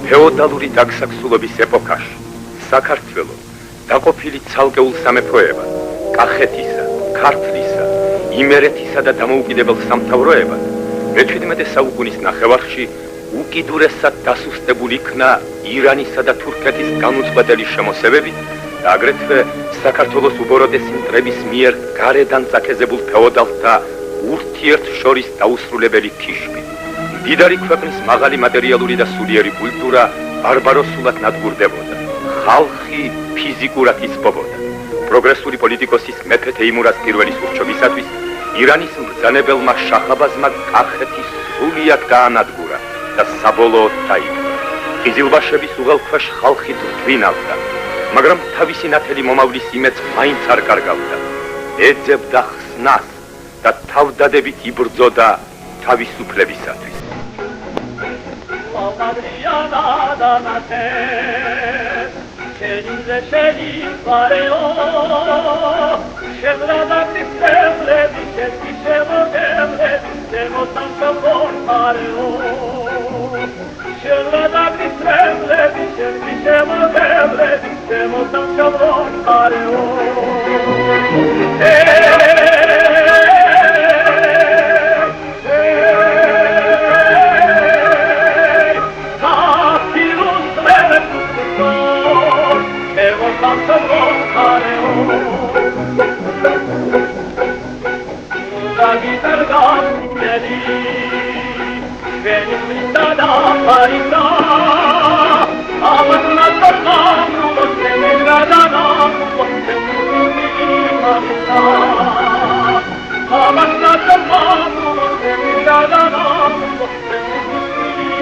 ფეოდალური დაგსაქსულობის ეპოქაში საქართველო დაყოფილი ცალკეულ სამეფოებად, კახეთისა, ქართლისა, იმერეთისა და დამოუკიდებელ სამთავროებად მე-17 საუკუნის ნახევარში უკიდურესად დასუსტებული იქნა ირანისა და თურქეთის განუწყვეტელი შემოსევებით და აგრეთვე საქართველოს უბოროტესი მტრების მიერ გარედან წაქეზებულ ფეოდალთა ურთიერთშორის დაუსრულებელი ქიშბი. მდიდარი ქვეყნის მაღალი მატერიალური და სულიერი კულტურა ბარბაროსულად ნადგურდებოდა. ხალხი ფიზიკურად იცბობოდა. პროგრესული პოლიტიკოსის მეფე თეიმურაზ პირველის ურჩობისათვის ირანის მბრძანებელმა შაჰ-აბაზმა კახეთი სრულიად გაანადგურა და საბოლოოდ დაიპყრო. ყიზილბაშების უღელქვეშ ხალხი თვრინავდა, მაგრამ თავისი ნათელი მომავლის იმედს მაინც არ კარგავდა. ეძებდა ხსნას და თავდადებით იბრძოდა თავისუფლებისათვის. Madriana danate, Celize celi pareo, Scevrada di sembre, dicevo sembre, Demo tanto por pareo. Scevrada di sembre, dicevo sembre, Demo tanto por pareo. La guitarra vieni, da parità, avanti una torna, non se mi gradana, non se mi gradana, avanti una torna, non se mi gradana, non se mi gradana.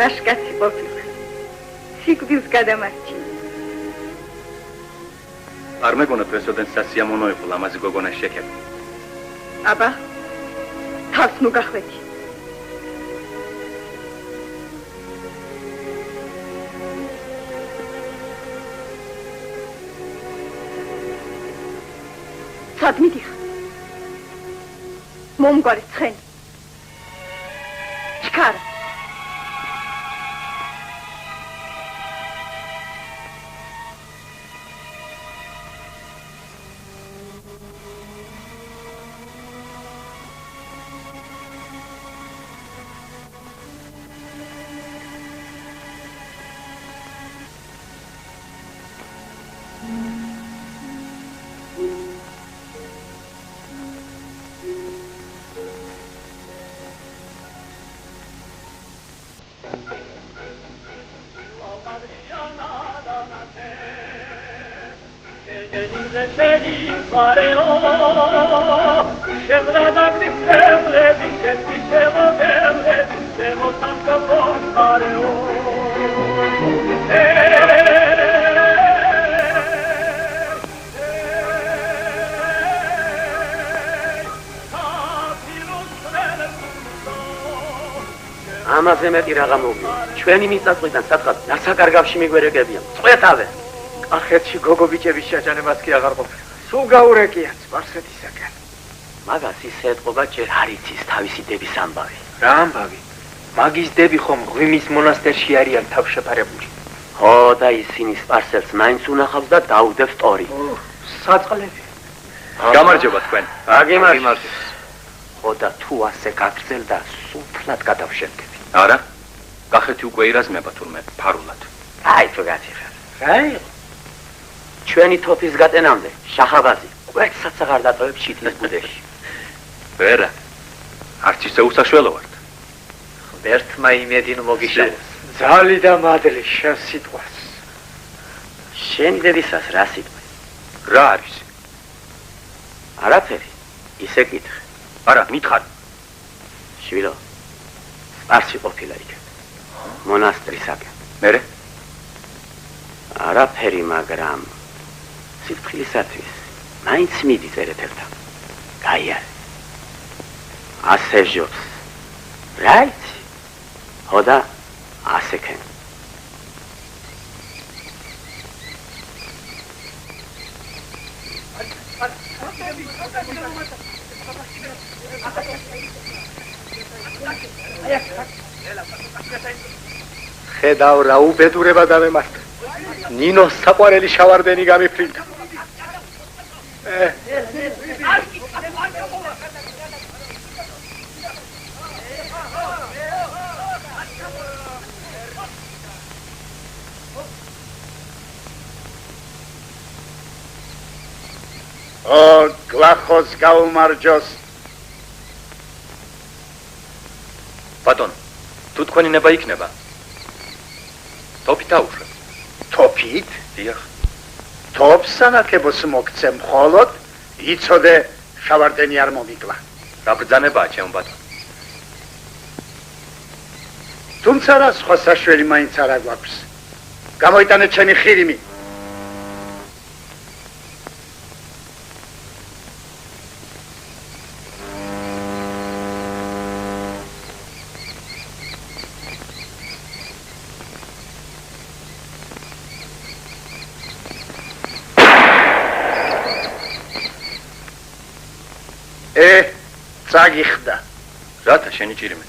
Rashkatsi ყოფილა. სიკვდილს გადამარჩინა. არ მეგონა პრეზიდენტ სასიამოვნოებო ლამაზი გოგონა შექება. აბა, თავს ნუ გახვედი. სად მიდიხარ? მომგვარი ცხენი. ჩქარა. ამაზე მეტი რაღა მოგიო. ჩვენი მიწაწყვიდან სათხად დასაკარგავში მიგვერეგებიან. წყვეთავე. კახეთში გოგობიჭების შეჯანებას კი აღარ ყოფილა. სულ გაურეკია სპარსეთისაგან. მაგას ისე ეთყობა ჯერ არ იცის თავისი დების ამბავი. რა ამბავი? მაგის დები ხომ ღვიმის მონასტერში არიან თავშეფარებული. ხო და ისინი სპარსელს მაინც უნახავს და დაუდევს ტორი. საწყლები. გამარჯობა თქვენ. აგიმარჯობა. ხო და თუ ასე გაგრძელდა სულთლად გადავშენდები. არა? კახეთი უკვე ირაზმება თურმე ფარულად. აი თუ გაციხარ. რა იყო? ჩვენი თოფის გატენამდე შაჰაბაზი კვერცხსაც აღარ დატოვებს შიტის ბუდეში. ვერა. არც ისე უსაშველო ვართ. ღმერთმა იმედი მოგიშალოს. ძალი და მადლი შენ სიტყვას. შენი დებისას რა სიტყვა? რა არის? არაფერი. ისე კითხე. არა, მითხარ. შვილო. სპარსი ყოფილა იქ. მონასტრისაკენ. მერე? არაფერი, მაგრამ სიფხილისათვის მაინც მიდის ერეთერთან. გაიარე. ასე ჟობს. რა იცი? ხო და ასე ქენ. ხედავ რა უბედურება დამემართა. ნინოს საყვარელი შავარდენი გამიფრინდა. გლახოს გაუმარჯოს. ბატონო, თუ თქვენი ნება იქნება. თოფით აუშვა. თოფით? დიახ. თოფს ანაკებოს მოგცე მხოლოდ იცოდე შავარდენი არ მომიკლა. რა ბრძანებაა ჩემო ბატონო? თუმცა რა სხვა საშველი მაინც არ აგვაქვს. გამოიტანე ჩემი ხირიმი. წაგიხდა. რათა შენი ჭირიმე?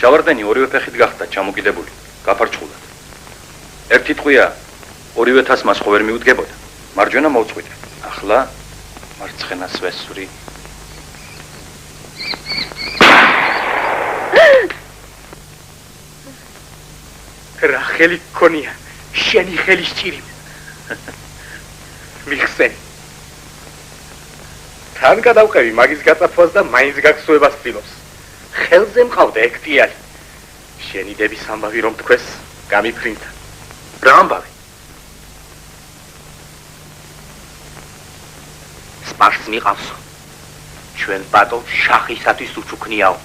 შავარდენი ორივე ფეხით გახდა ჩამოკიდებული, გაფარჩხულად. ერთი ტყვია ორივე თას მას ხო ვერ მიუდგებოდა. მარჯვენა მოვწყვიტე. ახლა მარცხენას ვესვრი. რა ხელი გქონია? შენი ხელის ჭირიმე. მიხსენი. თან გადავყევი მაგის გაწაფვას და მაინც გაგსუებას ცდილობს. ხელზე მყავდა ექტიალი. შენი დების ამბავი რომ თქვეს, გამიფრინდა. რა ამბავი? სპარსს მიყავსო. ჩვენ ბატონ შაჰისათვის უჩუქნიაო.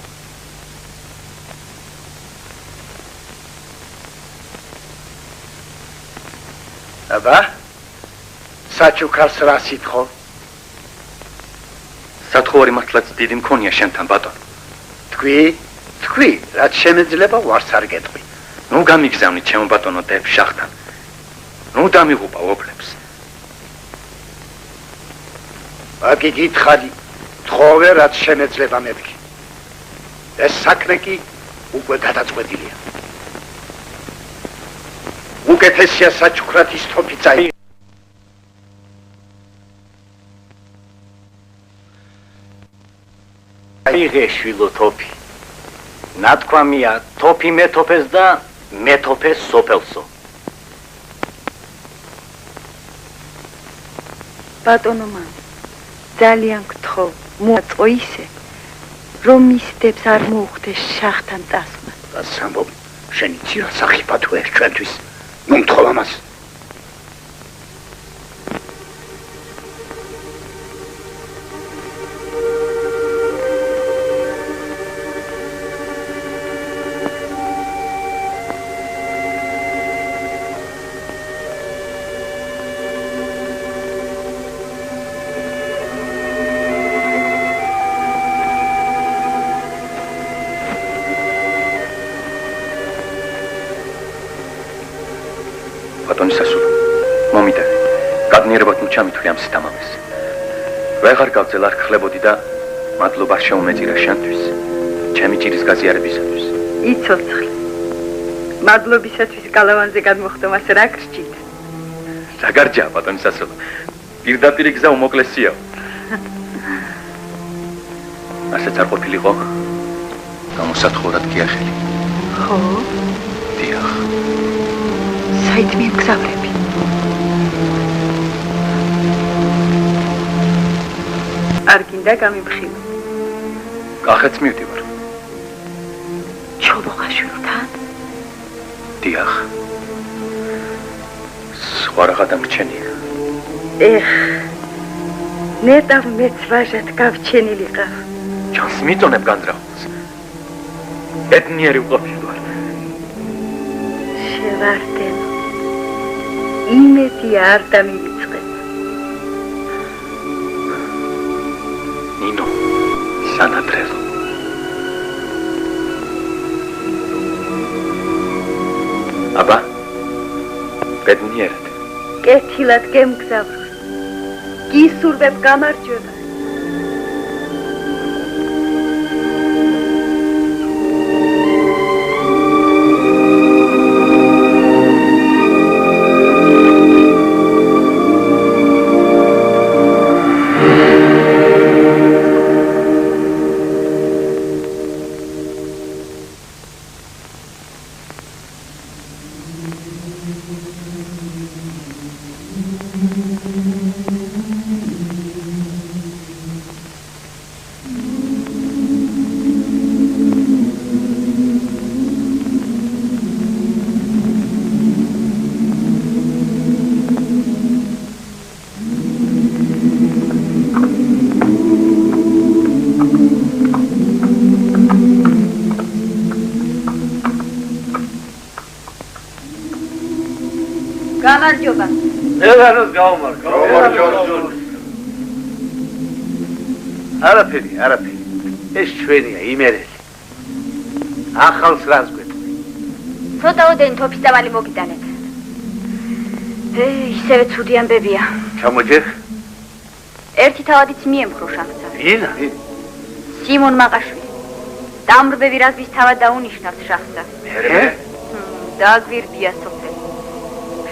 აბა? საჩუქარს რა სიტყვა? სათხოვარი მართლაც დიდი მქონია შენთან ბატონო. თქვი, რაც შემეძლება ვარს არ გეტყვი. ნუ გამიგზავნით ჩემო ბატონო დებ შახთან. ნუ დამიღუპა ოფლებს. აკი გითხარი, თხოვე რაც შემეძლება მეთქი. ეს საქმე კი უკვე გადაწყვეტილია. უკეთესია საჩუქრათის თოფი წაი. აიღე შვილო თოფი. ნათქვამია თოფი მეთოფეს და მეთოფეს სოფელსო. ბატონო მან ძალიან გთხოვ მოაწყო ისე რომ მის დებს არ მოუხდეს შახთან წასვლა რას ამბობ შენი ძირა სახი პატუერ ჩვენთვის ნუ მთხოვ ამას ვეღარ გავწელ არ ხლებოდი და მადლობა შეუმეწირა შენთვის ჩემი ჭირის გაზიარებისათვის იცოცხლე მადლობისათვის გალავანზე გადმოხდომას რა გრჩით რა გარჯა ბატონი სასულო პირდაპირ გზა უმოკლესია ასეც არ ყოფილიყო გამოსათხოვრად გიახელი ხო დიახ საით მიემგზავრები არ გინდა გამიფხილო. კახეთს მივდივარ. ჩოლოხაშვილთან? დიახ. სხვა რა გადამრჩენია. ნეტავ მეც ვაჟად გავჩენილიყავ. ჩანს მიწონებ განძრაულს. ბედნიერი ვყოფილვარ. შევარდენ. იმედი არ დამივიწყებ. ნინო, სანადრელო. აბა, ბედნიერად. კეთილად გემგზავროს. გისურვებ გამარჯვება. გამარჯობა. ელანოს გაუმარჯობა. გამარჯობა. არაფერი. ეს ჩვენია იმერელი. ახალს რას გვეტყვი? ცოტაოდენი თოფის წამალი მოგიტანეთ. ისევე ცუდი ამბებია. ჩამოჯერ? ერთი თავადიც მიემხრო შახსა. ვინა? სიმონ მაყაშვილი. დამრბები რაზმის თავად დაუნიშნავს შახსა. მე? დააგვირდია სოფელი.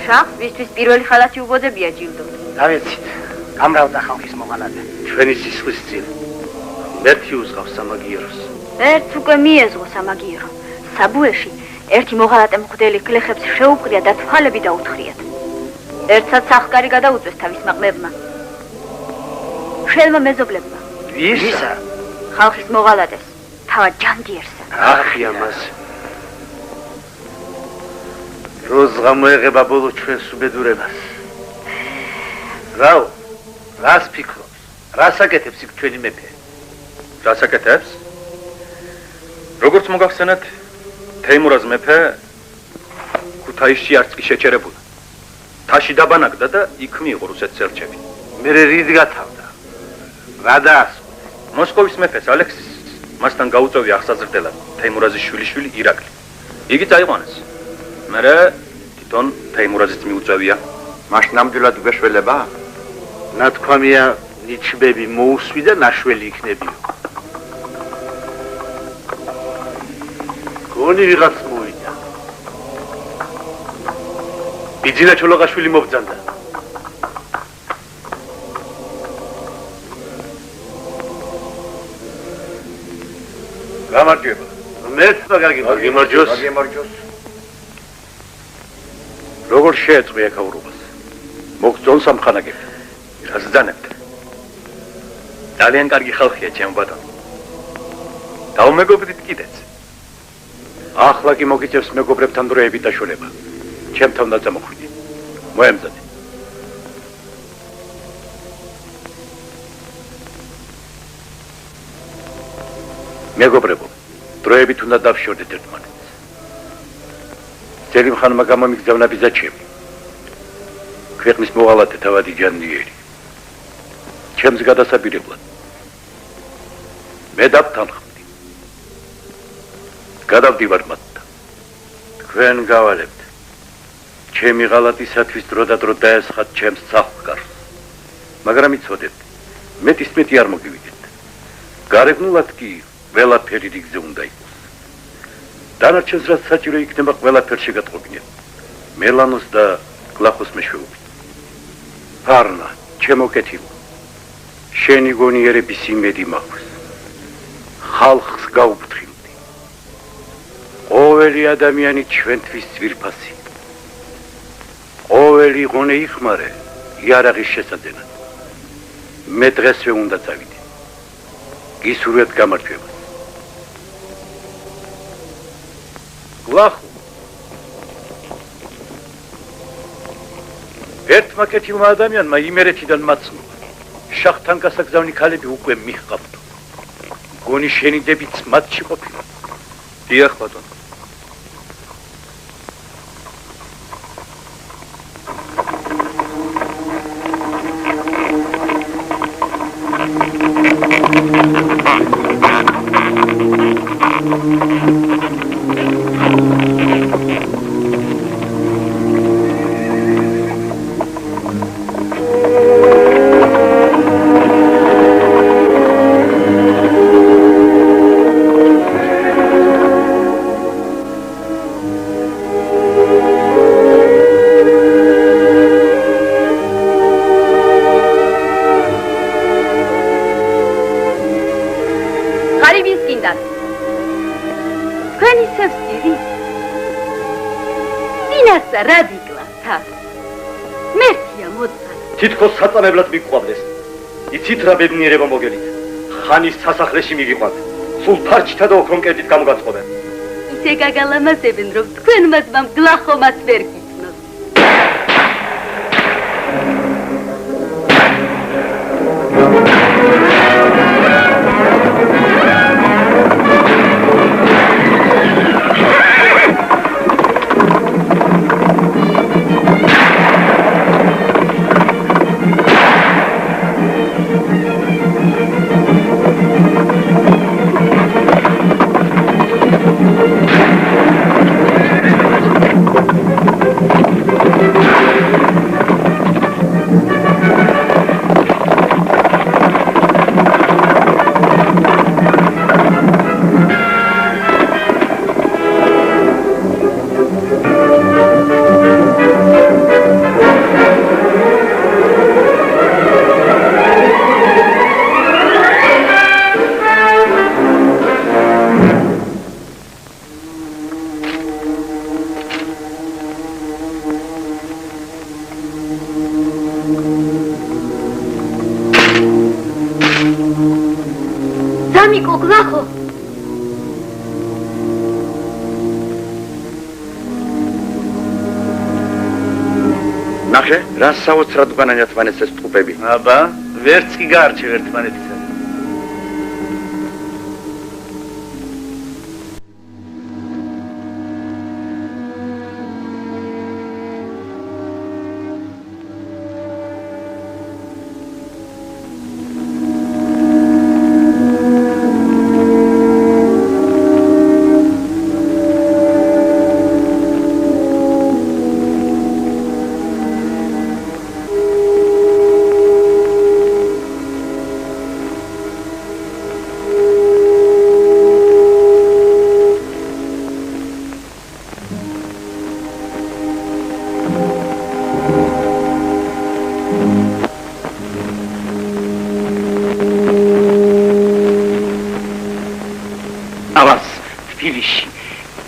შახს ვისთვის პირველი ხალათი უბოძებია ჯილდოდ. დავეცით. გამრავდა ხალხის მოღალატე. ჩვენი სისხლის წინ. ერთი უზღავს სამაგიეროს. ერთ უკვე მიეზღო სამაგიერო. საბუეში ერთი მოღალატე მღვდელი გლეხებს შეუყრია და თვალები დაუთხრიათ. ერთსაც სახკარი გადაუწვეს თავისმა ყმებმა. შელმა მეზობლებმა. ვისა? ხალხის მოღალატეს, თავად ჯანდიერსა. ახი ამას. როს გამოეღება ბოლო ჩვენს უბედურებას. რაო? რას ფიქრობს? რას აკეთებს იქ ჩვენი მეფე? რას აკეთებს? როგორც მოგახსენეთ, თეიმურაზ მეფე ქუთაისში არც კი შეჩერებულა. თაში დაბანაკდა და იქ მიიღო რუსეთის ელჩები. მე რიდ გათავდა? რა დაასრულა? მოსკოვის მეფეს ალექსის მასთან გაუწევია აღსაზრდელად თეიმურაზის შვილიშვილი ირაკლი. იგი წაიყვანეს. მერე თვითონ თეიმურაზიც მიუწევია. მაშ ნამდვილად გვეშველება? ნათქვამია ნიჩბები მოუსვი და ნაშველი იქნებიო. გონი ვიღაც მოვიდა. ბიძინა ჩოლოღაშვილი მობძანდა. გამარჯვება. მეც გაგიმარჯოს. როგორ შეეწყვი ეკავრობას? მოგწონს ამხანაგები. გასძანებთ. ძალიან კარგი ხალხია ჩემო ბატონო. დავმეგობრით კიდეც. ახლა კი მოგიწევს მეგობრებთან დროებით დაშორება. ჩემთან უნდა წამოხვიდე. მოემზადე. მეგობრებო, დროებით უნდა დავშორდეთ ერთმანეთს. ზელიმ ხანმა გამომიგზავნა ბიზაჩემი. ქვეყნის მოვალათე თავადი ჯანიერი. ჩემს გადასაბირებლად. მე დავთანხმდი. გადავდივარ მათთან. თქვენ გავალებთ. ჩემი ღალატისათვის დრო და დრო დაესხათ ჩემს სახლ-კარს. მაგრამ იცოდებთ, მეტისმეტი არ მოგივიდეთ. გარეგნულად კი ყველაფერი რიგზე უნდა იყოს. დანარჩენს რაც საჭირო იქნება ყველაფერ შეგატყობინეთ. მელანოს და გლახოს მეშვეობით. ფარნა, ჩემო კეთილო. შენი გონიერების იმედი მაქვს. ხალხს გაუფრთხილდი. ყოველი ადამიანი ჩვენთვის ძვირფასი. ყოველი ღონე იხმარე იარაღის შესაძენად. მე დღესვე უნდა წავიდე. გისურვებთ გამარჯვებას. გლახო. ერთმა კეთილმა ადამიანმა იმერეთიდან მაცნობა. შახთან გასაგზავნი ქალები უკვე მიჰყავდო. გონი შენი დებიც მათში ყოფილა. დიახ ბატონო. თითქოს საწამებლად მიყვავდეს. იცით რა ბედნიერება მოგელით. ხანის სასახლეში მიგიყვანთ. სულ ფარჩთა და ოქრონკერდით გამოგაწყობენ. ისე გაგალამაზებენ, რომ თქვენ მას გლახომაც ვერ გიცნოთ. რა საოცრად უკანან ერთმანეთს ეს ტყუპები. აბა, ვერც კი გაარჩევ ერთმანეთისა.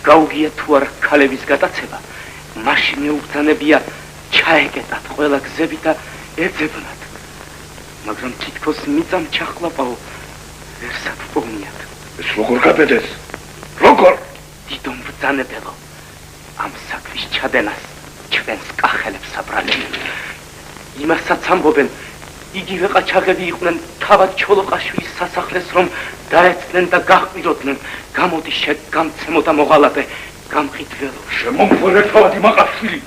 გაუგია თუ არა ქალების გადაცება, მაშინ მეუბრძანებია ჩაეკეტათ ყველა გზები და ეძებნათ. მაგრამ თითქოს მიწამ ჩახლაპაო ვერ საფპოვნიათ. ეს როგორ გაბედეს? როგორ? დიდო მბრძანებელო, ამ საქმის ჩადენას ჩვენს კახელებს აბრალებენ. იმასაც ამბობენ, იგივე ყაჩაღები იყვნენ თავად ჩოლოყაშვილის სასახლეს, რომ დაეცდნენ და გაჰყიდოდნენ. გამოდი შეგამცემო და მოღალატე, გამყიდველო. შემომფორე თავად იმაყაშვილი.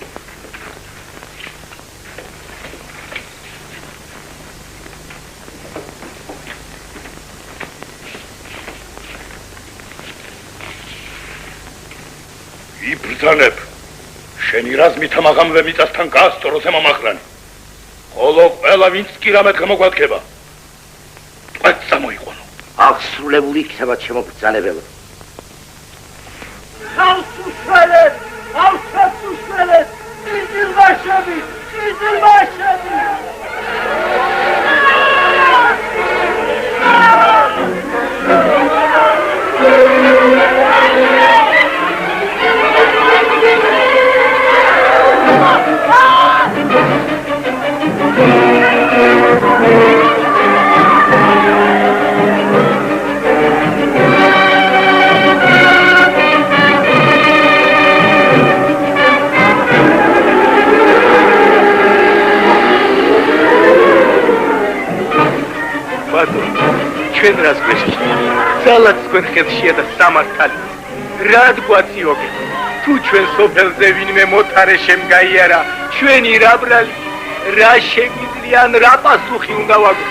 იბრძანებ. შენი რაზმით ამაღამვე მიწასთან გაასწოროს ემამახრანი. ხოლო ყველა ვინც კი რამე გამოგვადგება. ტყვეც წამოიყვანო. აღსრულებული იქნება ჩემო ბრძანებელო. ავსუშველეთ! ავსუშველეთ! იზილბაშები! იზილბაშები! ჩვენ რას გვეშლით? ძალად თქვენ ხელშია და სამართალი. რად გვაციოგე? თუ ჩვენ სოფელზე ვინმე მოთარე შემგაიარა, ჩვენი რა ბრალი, რა შეგვიძლია, რა პასუხი უნდა ვაგო?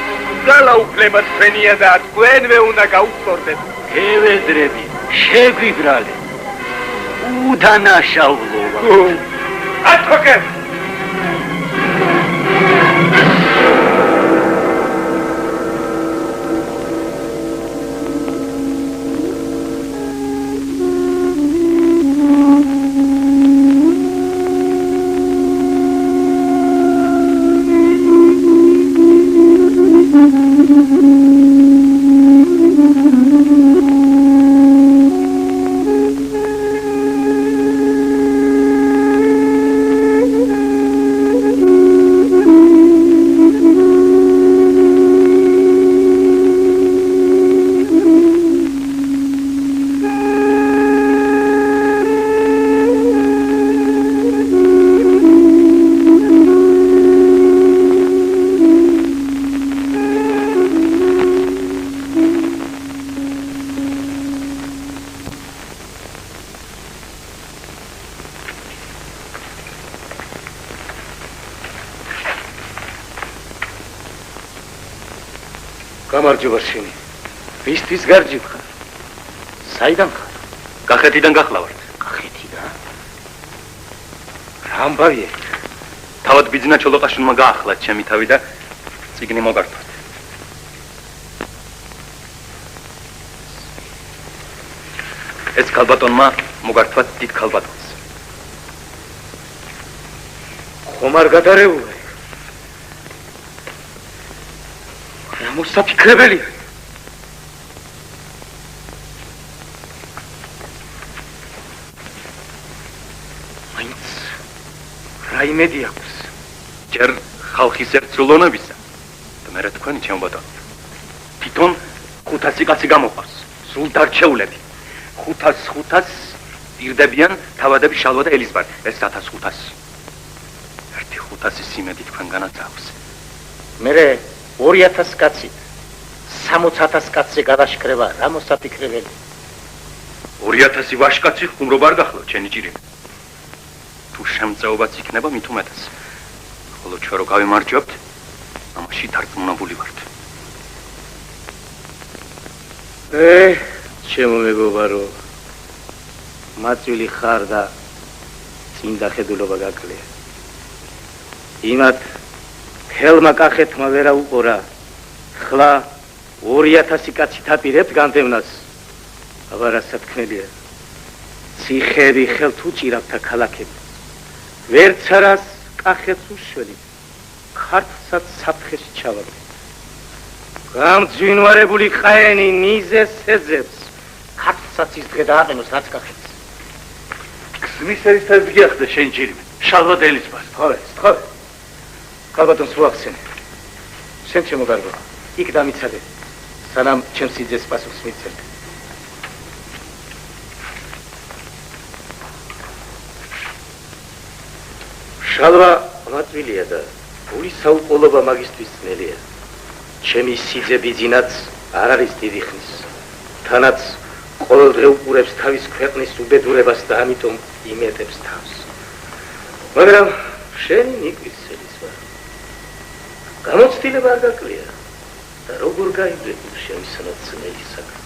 ძალა უფლება თქვენია და თქვენვე უნდა გაუწორდეთ. ევედრები, შეგვიბრალე. უდანაშაულობა. ათოგე! გამარჯობა შენი. ვისთვის გარჯიბ ხარ? საიდან ხარ? კახეთიდან გახლავართ. კახეთიდან? რა ამბავია? თავად ბიძინა ჩოლოყაშვილმა გაახლა ჩემი თავი და წიგნი მოგართვათ. ეს ქალბატონმა მოგართვათ დიდ ქალბატონს. ხომ არ გადარეულა? მოსაფიქრებელია. მაინც რა იმედი აქვს? ჯერ ხალხის ერთსულონებისა და მერე თქვენი ჩემო ბატონო. თვითონ 500 კაცი გამოყავს, სულ დარჩეულები. 500 ირდებიან თავადები შალვა და ელიზბარ. ეს 1500. ერთი 500 სიმედი თქვენგანაც აქვს. მერე 2000 კაცი 60000 კაცზე გადაშკრება რა მოსაფიქრებელი? 2000 ვაშკაცი ხუმრობა არ გახლავთ ჩენი ჭირი. თუ შემწეობაც იქნება მით უმეტეს. ხოლო ჩვენ რო გავიმარჯვებთ, ამაში დარწმუნებული ვართ. ჩემო მეგობარო, მაწვილი ხარ და წინდა ხედულობა გაკლია. იმათ ხელმა კახეთმა ვერა უყურა. ხლა 2000 კაცი თაპირებთ განდევნას. აბა რა სათქმელია. ციხეები ხელთ უჭირავთ ქალაქები. ვერც არას კახეთს უშველით. ქართლსაც საფრთხეში ჩავაგდეთ. გამძვინვარებული ყაენი მიზეს ეძებს. ქართლსაც ის დღე დააყენოს რაც კახეთს. ქსმის ერისთაც გიახდა შენ ჭირიმე. შალვა და ელიზბარ. თხოვე. ქალბატონს რო ახსენე. შენ შემოგარგო. იქ დამიცადე. სანამ ჩემს სიძეს პასუხს მიცემ. შალვა მატვილია და გულის საუყოლობა მაგისტრის ძნელია. ჩემი სიძე ბიძინაც არ არის დიდი ხნის. თანაც ყოველდღე უყურებს თავის ქვეყნის უბედურებას და ამიტომ იმეტებს თავს. მაგრამ შენი ნიკვისელის ვარ. გამოცდილება არ გაკლია და როგორ გაიძებულ შემისანად ძნელი საქმე.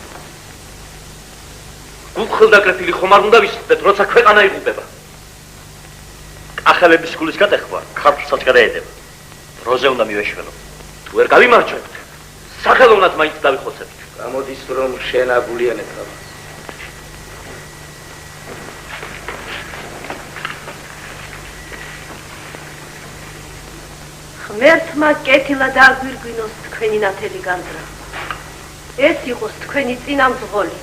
გულხელდაკრეფილი ხომ არ უნდა ვისწრებდეთ, როცა ქვეყანა იღუპება. ახალების სკოლის გატეხვა ქართლსაც გადაედება. დროზე უნდა მივეშველო. თუ ვერ გავიმარჯვებთ, სახელოვნად მაინც დავიხოცებთ. გამოდის რომ შენ აგულიანებ ამას. ღმერთმა კეთილად დააგვირგვინოს თქვენი ნათელი განდრა. ეს იყოს თქვენი წინამძღოლი.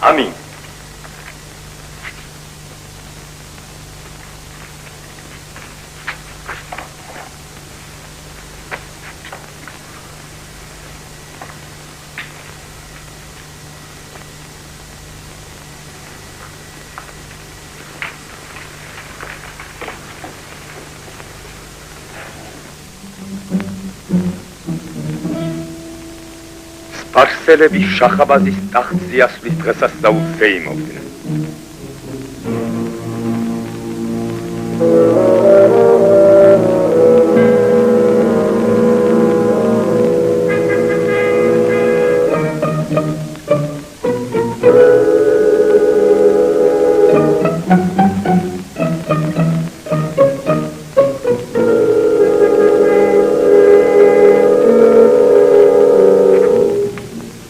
ამინ. სპარსელები შახაბაზის ტახტზე ასვლის დღესასწაულს ეიმობდნენ.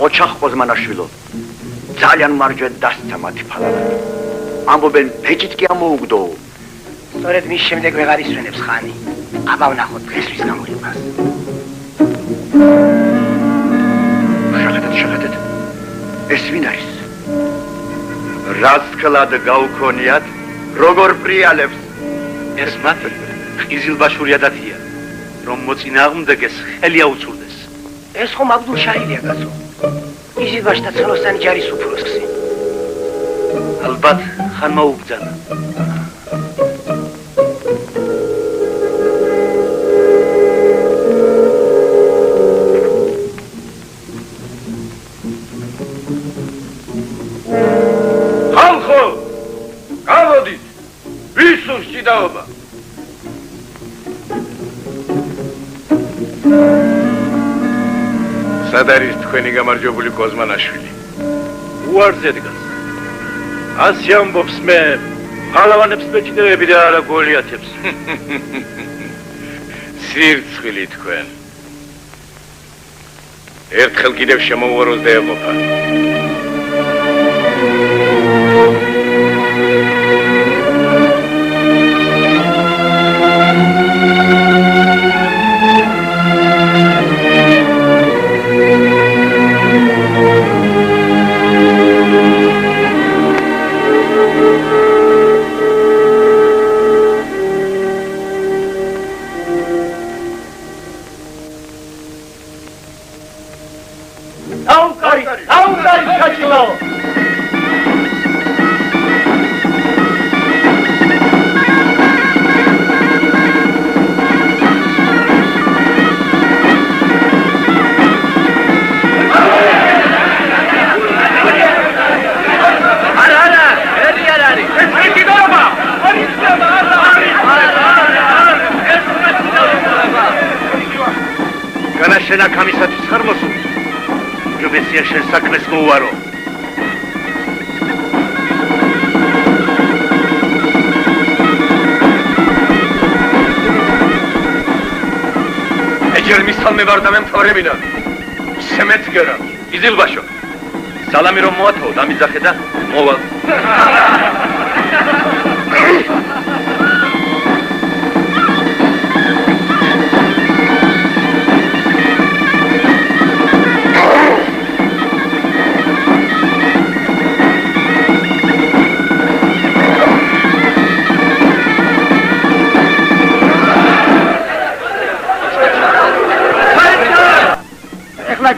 ოჩახ ყოზმანაშვილო ძალიან მარჯვედ დასცა მათი ფალანა. ამბობენ ფეჭით კი ამოუგდო. სწორედ მის შემდეგ ვეღარ ისვენებს ხანი. აბა ვნახოთ დღესთვის გამოიყას. შეგედეთ. ეს ვინ არის? რასკლად გაუქონიათ, როგორ პრიალებს? ეს მათი ყიზილბაშური ადათია, რომ მოწინააღმდეგეს ხელი აუწურდეს. ეს ხომ აბდულშაჰილია კაცო. იზიბაშთა ცოლოსანი ჯარის უფროსი. ალბათ ხანმა უბძანა. ხალხო, გავოდით, ვისურს ჭიდაობა. სად არის თქვენი გამარჯვებული კოზმანაშვილი? უარზე დგას. ასე ამბობს მე, ფალავანებს მეჭიდავები და არა გოლიათებს. სირცხვილი თქვენ. ერთხელ კიდევ შემოუაროს და ეყოფა. განაშენა გამისათვის ხარ მოსული? ჯობესია შენ საქმეს მოუარო. ეჯერ მისალმე ვარ და მე მთავრებინა. სემეთ გერა, იზილბაშო. სალამი რომ მოათო, დამიძახე და მოვალ.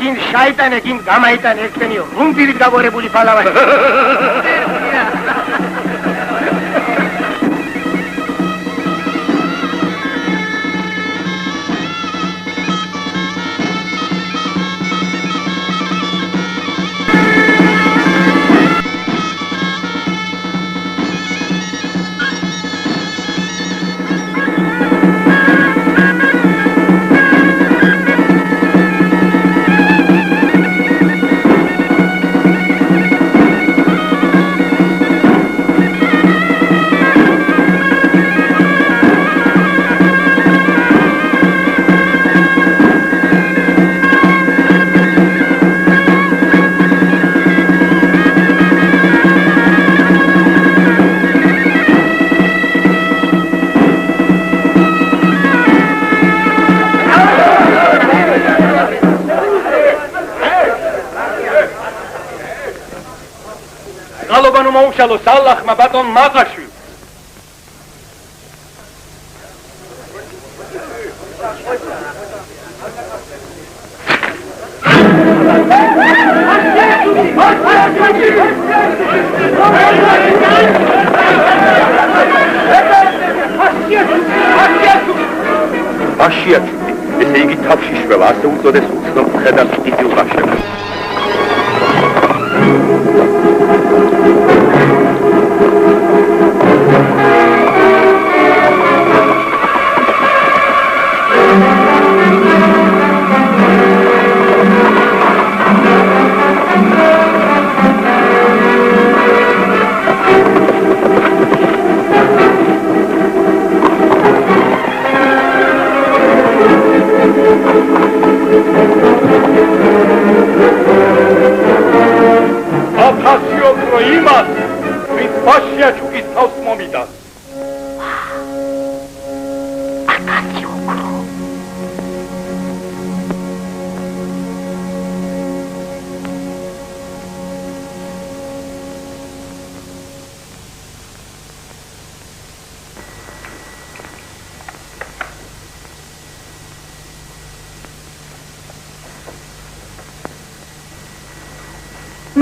გინ შაიტანე გინ გამაიტანე ერთენიო რუმბირით გაბორებული ფალავანი მოუშალო სალახმა ბატონ მაყაშვილი აშიაჩი ესე იგი თავში შვება ასე უწოდეს უცნობ ხედავს იდილ ბაშებს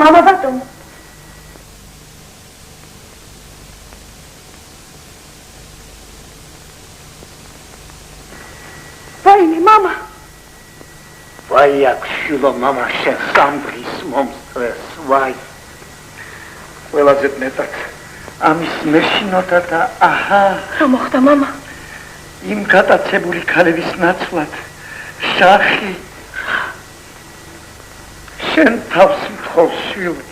Mama ბატონო ვაიმე мама ვაი აქშილო мама შენ სამბრის მომსწრეს ვაი ყველაზე მეტად ამის მეშინოდა და აჰა რა მოხდა мама იმ გატაცებული ქალების ნაცვლად შახი შენ თავს მხოლ შვილი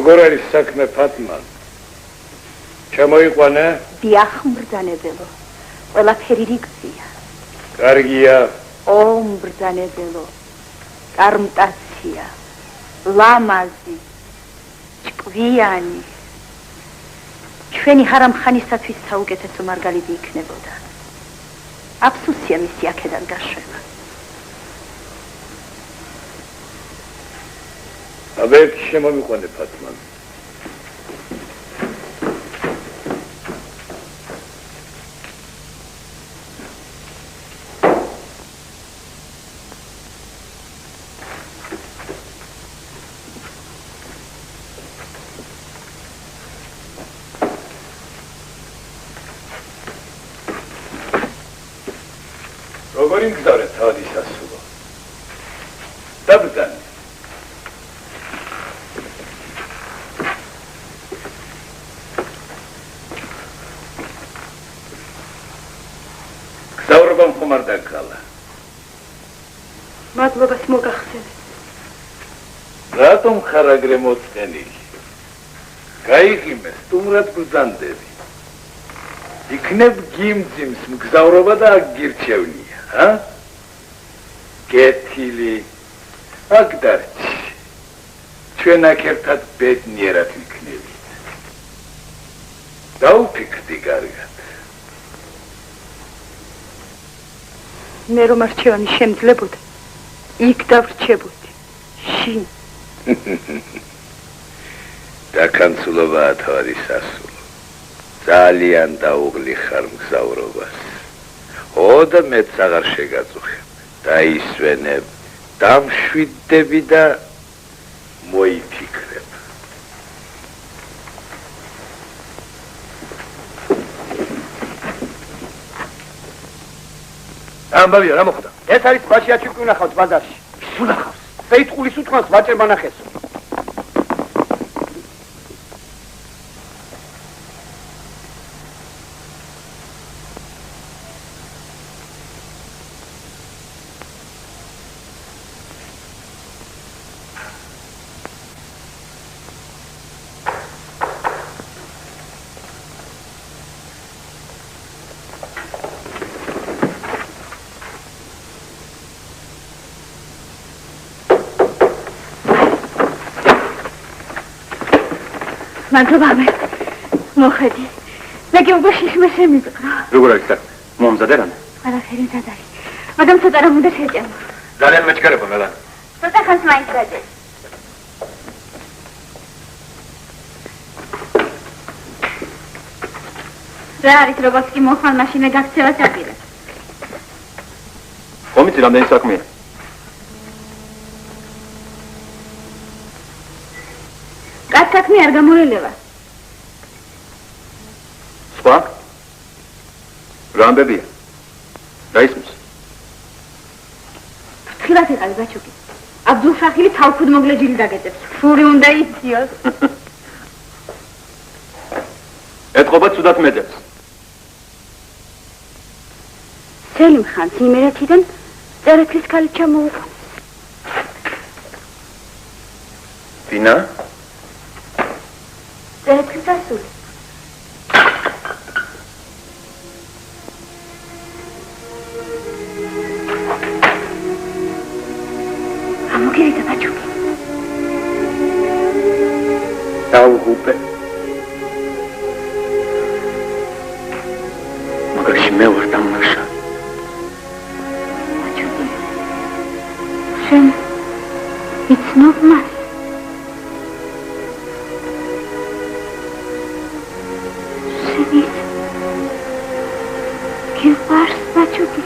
როგორ არის საქმე ფატმა? შემოიყვანე? დიახ, მბრძანებელო. ყველაფერი რიგზია. კარგია. ო, მბრძანებელო. კარმტაცია. ლამაზი. ჭკვიანი. ჩვენი ჰარამხანისათვის საუკეთესო მარგალიტი იქნებოდა. აფსუსია მისი აქედან გაშვება. აბერტ შემომიყვანე ფატმა. როგორი მგზავრე თავის ასულო? დაბრძანე. გზავრობამ ხომ არ დაკალა? მადლობას მოგახსენე. რატომ ხარ აგრე მოწყენილი? გაიღიმე, სტუმრად ბრძანდები. იქნებ გიმძიმს მგზავრობა და აგ გირჩევნია, ა? კეთილი აქ დარჩი ჩვენ აქ ერთად ბედნიერად ვიქნებით დაუფიქრდი კარგად მე რომ არჩევანი შემძლებოდა იქ დავრჩებოდი შინ დაქანცულობაა თავი სასულო ძალიან დაუღლი ხარ მგზავრობას ოდა მეც აღარ შეგაწუხებ დაისვენებ დამშვიდდები და მოიფიქრებ ამბავია რა მოხდა ეს არის ბაშიაჩი ვნახავთ ბაზარში ვნახავს ფეიტყულის უთქვას ვაჭრმა ნახესო მადლობა მე მოხედი მე გეუბნები მე შემიძლია როგორ არის საქმე მომზადე რამე ყველაფერი მზად არის მაგრამ ცოტა რომ უნდა შეჭამო ძალიან მეჩქარება მელან ცოტა ხანს მაინც გაძეს რა არის როგორც კი მოხვალ მაშინე გაქცევა საყირე ხომიცი რამდენი საქმეა კაც საქმე არ გამოელევა სხვა რა ამბებია რა ისმის ხილათ ეყავი ბაჩუკი აბდულსახილი თავქუდ მოგლეჯილი დაგეწებს შური უნდა იციოს ეთყობა ცუდად მეძებს სელიმ ხანს იმერეთიდან წერეთლის ქალი ჩამოუყვა ვინა წერეთლის ასული ამოგერიდა ბაჩუკი დაუღუპე მაგაში მე ვარ დამნაშა ბაჩუკი შენ იცნობ მას გიყვარს ბაჩუკი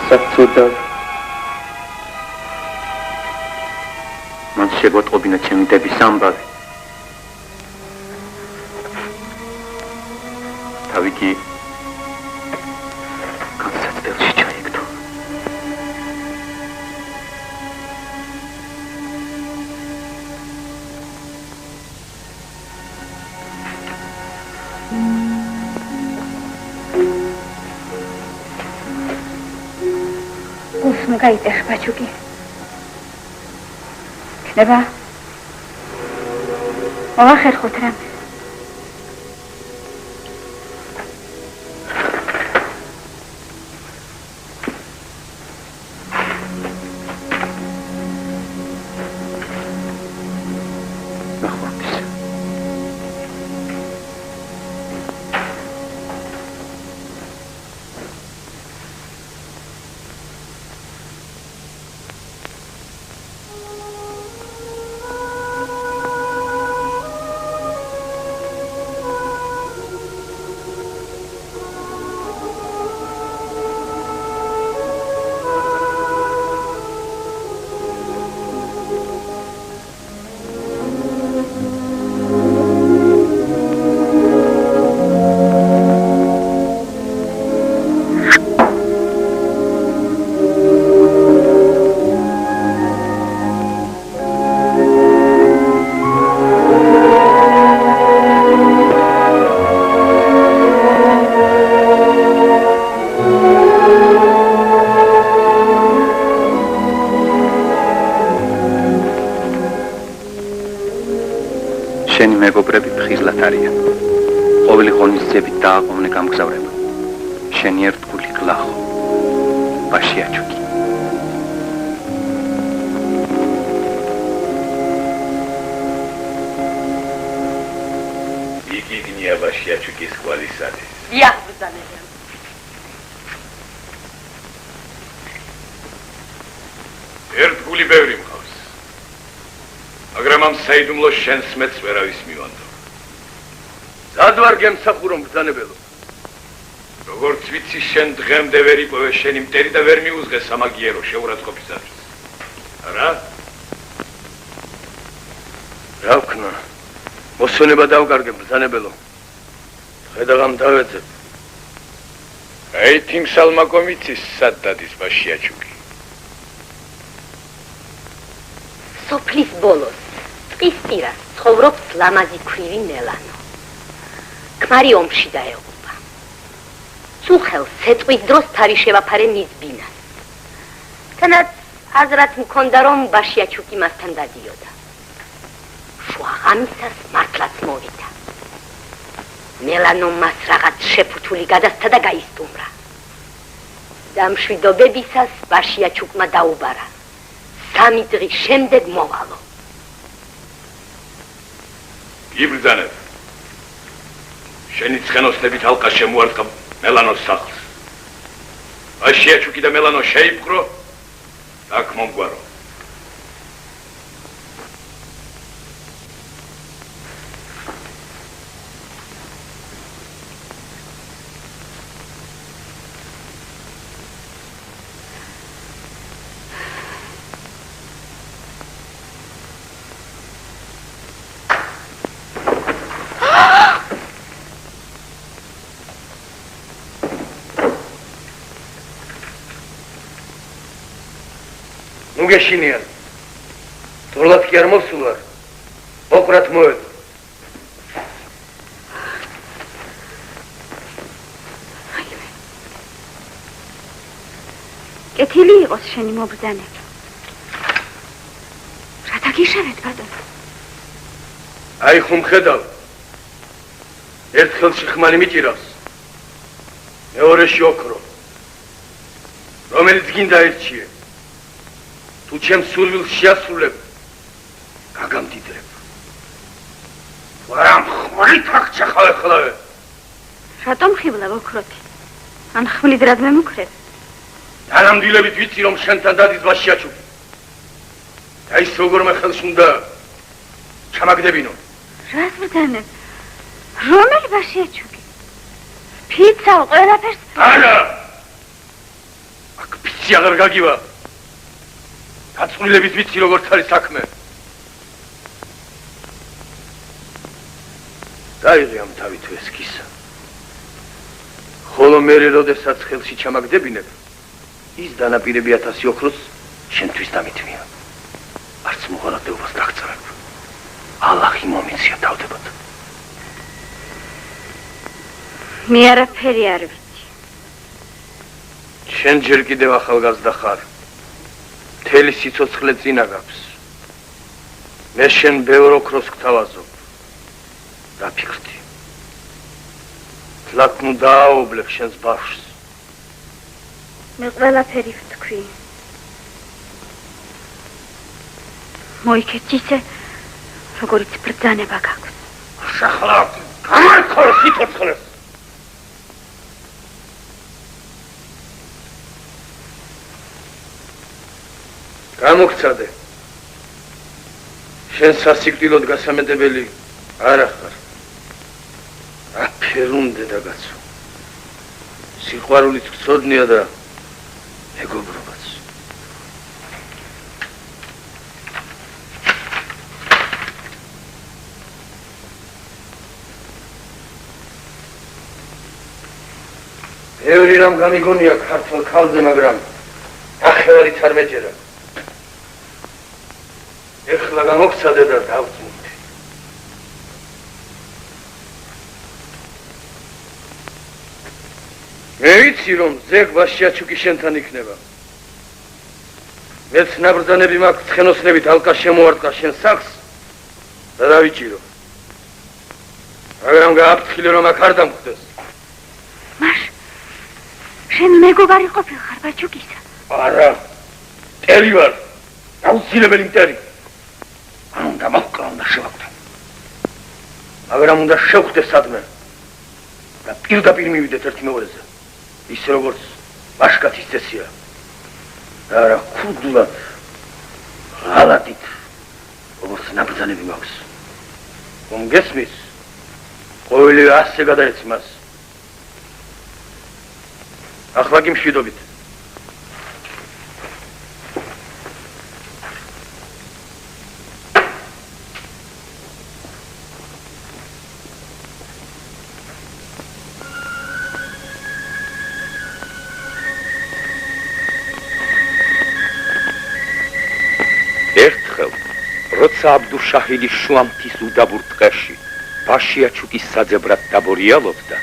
საწოდა მან შეგვატყობინა ჩემი დების ამბავი თავი კი განსაცდელში ჩაიგდო უსმო გაიწეხ ბაჩუკი ქნება მოახერხოთ რამე შენი მეგობრები ფხიზლად არიან. ყოველი ღონისძიებით დააყოვნე გამგზავრება. შენი ერთგული გლახო. ბაშიაჩუკი. იგიგნია ბაშიაჩუკის ყვალისადი. იახბრძანებიან. ერთგული ბევრი მყავს. მაგრამ ამ საიდუმლოს შენს მეც ვერავის მივანდო. ზადვარ გემსახურომ ბრძანებელო. როგორც ვიცი შენ დღემდე ვერ იპოვე შენი მტერი და ვერ მიუძღე სამაგიერო შეურაცხყოფისათვის. არა? რა ვქნა? მოსვენება დავკარგე ბრძანებელო. ხედავამ დავეძებ. აი თიმსალმა კომიცის სად დადის ბაშიაჩუკი. სოფლის ბოლოს ტყის პირას ცხოვრობს ლამაზი ქვრივი ნელანო. ქმარი ომში დაეღუპა. წუხელს სეწვის დროს თარი შევაფარე მის ბინას. თანაც აზრად მქონდა რომ ბაშიაჩუკი მასთან დადიოდა. შუაღამისას მართლაც მოვიდა. ნელანომ მას რაღაც შეფუთული გადასცა და გაისტუმრა. დამშვიდობებისას ბაშიაჩუკმა დაუბარა. 3 დღის შემდეგ მოვალო. იბრძანებ. შენი ცხენოსნებით ალყა შემოარტყა მელანოს სახლს. ბაშიაჩუკი და მელანო შეიპყრო. აქ მომგვარო. გეშინიან. თორლად კი არ მოსულა. მოყრათ მოედო. კეთილი იყოს შენი მობრძანება. რათა გიშარეთ ბატონო? აი ხომ ხედავ. ერთ ხელში ხმალი მიჭირავს. მეორეში ოქრო. რომელიც გინდა ერჩიე. თუ ჩემს სურვილს შეასრულებ, გაგამდიდრებ. ვარამ ხმალით აღჭახავ ეხლავე. რატომ ხიბლავ ოქროთი? ან ხმლით რადმე მუქრებ? დანამდვილებით ვიცი რომ შენთან დადის ბაშიაჩუკი. და ის როგორმე ხელს უნდა ჩამაგდებინო. რას ბრძანებ? რომელი ბაშიაჩუკი? ფიცავ ყველაფერს? არა! აქ ფიცი აღარ გაგივა. გაწვრილებით ვიცი როგორც არის საქმე. დაიღე ამ თავით ეს კისა. ხოლო მე როდესაც ხელში ჩამაგდებინებ, ის დანაპირები 1000 ოქროს შენთვის დამითმია. არც მოღალატეობას დაგწევებ. ალლაჰი მომიცია თავდებოდ. მე არაფერი არ ვიცი. შენ ჯერ კიდევ ახალგაზრდა ხარ. მთელი სიცოცხლე წინა გაქვს. მე შენ ბევრ ოქროს გთავაზობ. დაფიქრდი. ლაკნუ დააობლებ შენს ბავშვს. მე ყველაფერი ვთქვი. მოიქეთ ისე, როგორიც ბრძანება გაქვს. შახლა, გამარხო სიცოცხლეს. გამოგცადე. შენ სასიკვდილოდ გასამედებელი არ ახარ. აფერუნდე დაგაცო. სიყვარულიც გწოდნია და მეგობრობაც. ბევრი რამ გამიგონია ქართულ ქალზე, მაგრამ ახევარიც არ მეჯერა. ეხლა გამოგცადე და დავწუნდი. მე ვიცი რომ ზეგ ბაშიაჩუკი შენთან იქნება. მეც ნაბრძანები მაქვს ცხენოსნებით ალყა შემოარტყა შენ სახლს და დავიჭირო. მაგრამ გააფრთხილე რომ აქ არ დამხვდეს. მაშ შენ მეგობარი ყოფილხარ ბაჩუკისა? არა. მტერი ვარ. აუცილებელი მტერი. უნდა მოვკლავ და შევაკვდე. მაგრამ უნდა შევხვდე სადმე. და პირდაპირ მივიდეთ ერთიმეორეზე. ისე როგორც ვაშკაცის წესია. არა ქუდულად. ღალატით. როგორც ნაბრძანები მაქვს. რომ გესმის? ყოველივე ასე გადაეცი მას. ახლა კი მშვიდობით. ერთხელ, როცა აბდუშაჰილი შუამთის უდაბურ ტყეში ბაშიაჩუკის საძებრად დაბორიალობდა,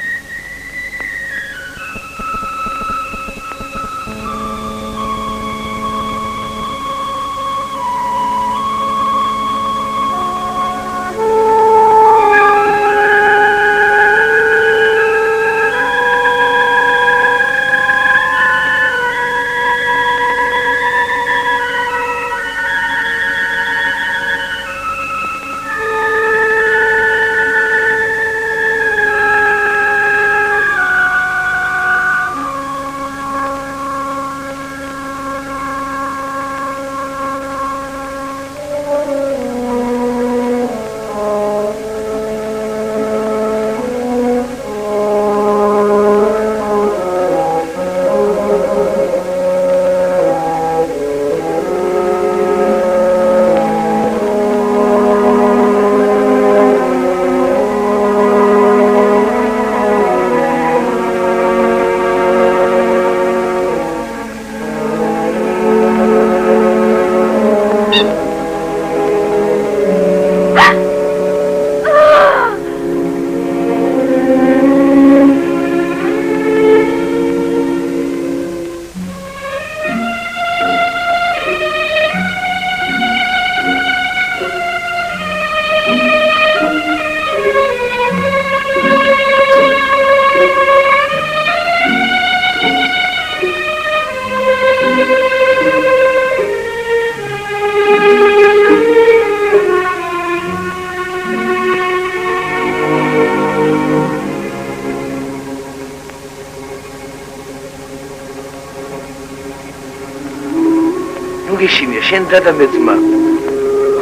გიშინია შენ და მეძმა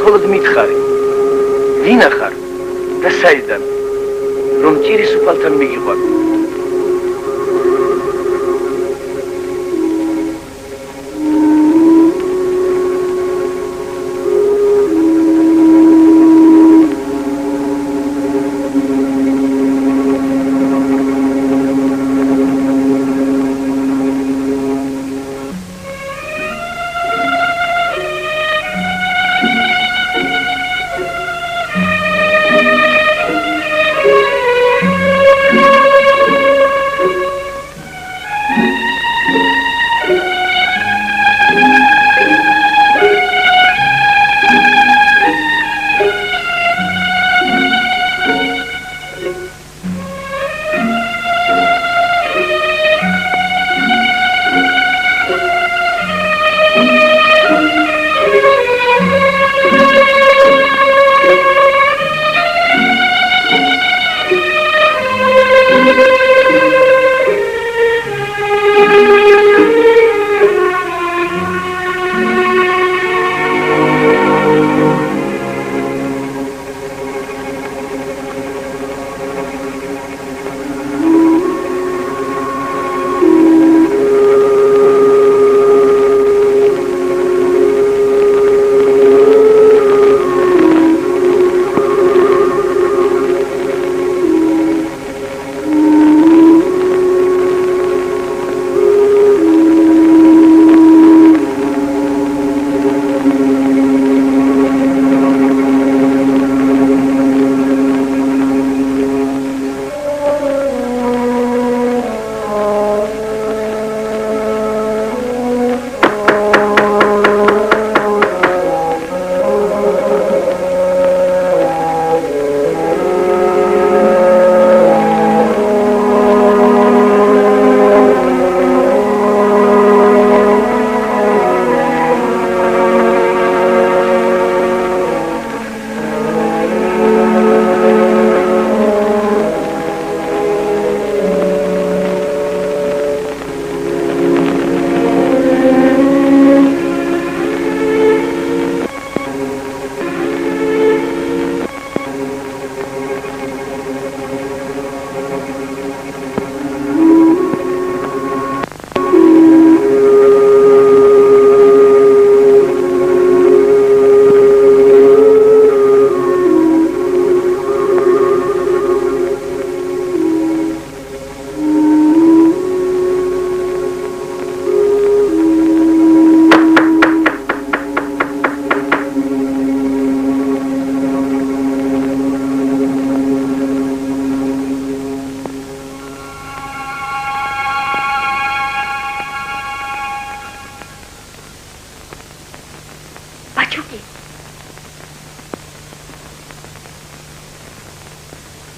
ხოლოდ მითხარი ვინა ხარ და საიდან რომ ჭირის უფალთან მიგიყვან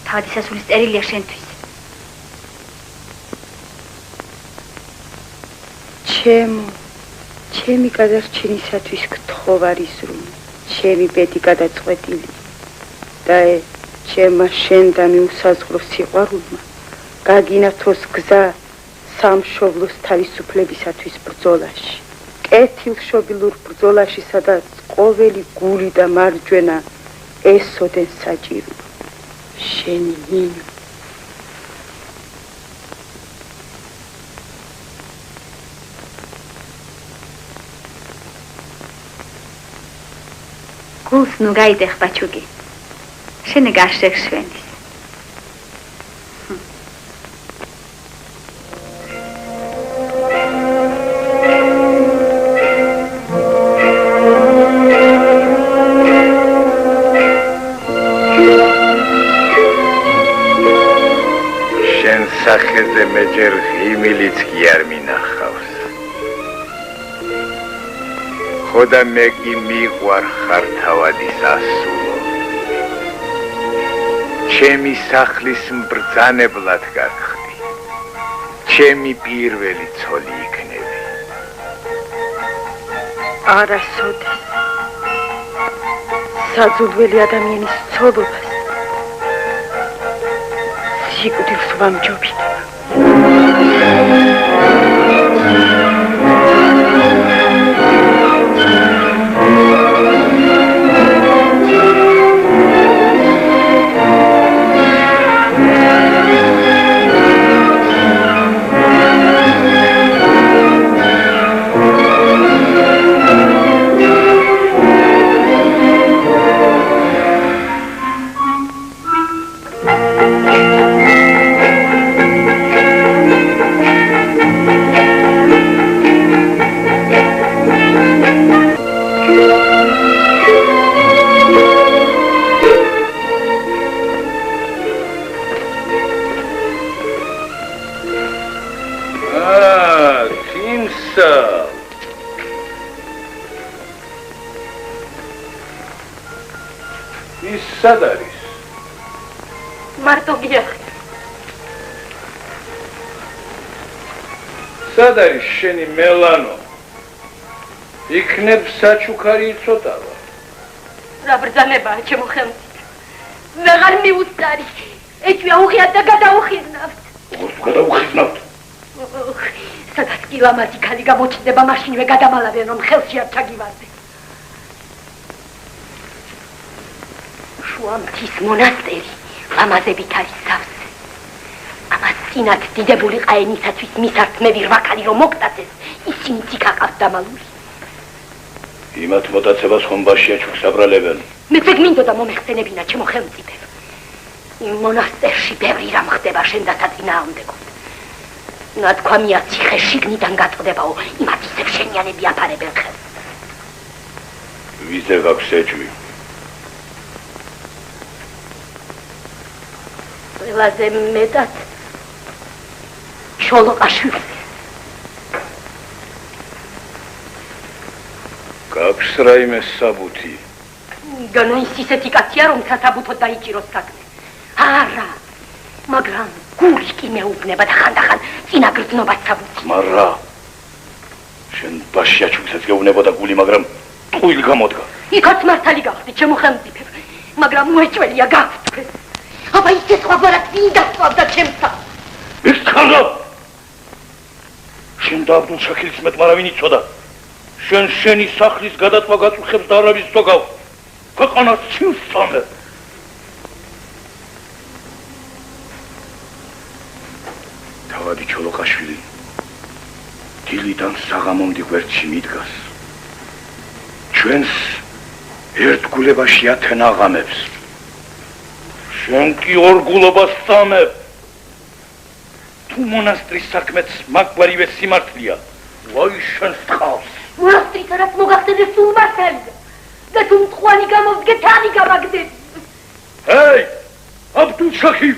თავი სასულის წერილია შენთვის. ჩემი გადარჩენისათვის გთხოვარ იზრუნ, ჩემი ბედი გადაწყვეტილი და ჩემმა შენ და მიუსაზღვრო სიყვარულმა გაგინათოს გზა სამშობლოს თავისუფლებისათვის ბრძოლაში, კეთილშობილურ ბრძოლაში, სადაც ყოველი გული და მარჯვენა ესოდენ საჭირო. შენი ნინო. გულს ნუ გაიდეხ ბაჩუგი. შენი გაშექ შვენის. სახეზე მეჯერ ღიმილიც კი არ მინახავს. ხოდა მე კი მიყვარ ხარ თავადის ასულო. ჩემი სახლის mbრძანებლად გახდი. ჩემი პირველი ცოლი იქნები. არასოდეს საძულველი ადამიანის ცოლობას სიკვდილს ვამჯობინებ. სად არის? მარტო გიახი. სად არის შენი მელანო? იქნებ საჩუქარი იცოდავა. რა ბრძანებაა ჩემო ხელმწიფე. ვეღარ მიუსწარი. ეჭვია უღიათ და გადაუხიზნავთ. გადაუხიზნავთ? სადაც კი ლამაზი ქალი გამოჩნდება, მაშინვე გადამალავენ, რომ ხელში არ ჩაგივარდე. შუამთის მონასტერი ლამაზებით არის სავსე. ამას წინათ დიდებული ყაენისათვის მისართმევი რვა ქალი რომ მოგტაცეს, ისინიც იქ აყავთ დამალული. იმათ მოტაცებას ხომ ბაშია ჩუქს აბრალებენ? მეც მინდოდა მომეხსენებინა ჩემო ხელმწიფე. იმ მონასტერში ბევრი რამ ხდება შენ და საწინააღმდეგოდ. ნათქვამია ციხე შიგნიდან გაწყდებაო, იმათ ისევ შენიანები აფარებენ ხელს. ვიზე გაქვს ეჭვი? ყველაზე მეტად ჩოლოყაშვილი. გაქვს რაიმე საბუთი? განაის ისეთი კაცია, რომ სასაბუთოდ დაიჭიროს საქმე. არა, მაგრამ გული კი მეუბნება და ხანდახან წინა გრძნობას საბუთი. მარა შენ ბაშია ჩუქსაც გეუბნებოდა გული, მაგრამ ტყუილი გამოდგა. იქაც მართალი გახდი ჩემო ხელმწიფე, მაგრამ უეჭველია გავთქვეს. აბა ისე სხვაგვარად ვინ დასწავდა ჩემსა? ის ხალხო! შენ და აბდულ შაქილის მეტ მარავინ იცოდა. შენი სახლის გადაწვა გაწუხებს და არავის ზოგავ. ქვეყანას ცივს წამე. თავადი ჩოლოყაშვილი დილიდან საღამომდე გვერდში მიდგას. ჩვენს ერთგულებაში ათენ აღამებს. შენ კი ორგულობას წამებ. თუ მონასტრის საქმეც მაგვარივე სიმართლეა, ვაი შენს ტყავს. მონასტრის რაც მოგახდენე სულ მართალია. და თუ მტყვანი გამოვდგე თანი გამაგდები. ჰეი, აბდულ შაქილ!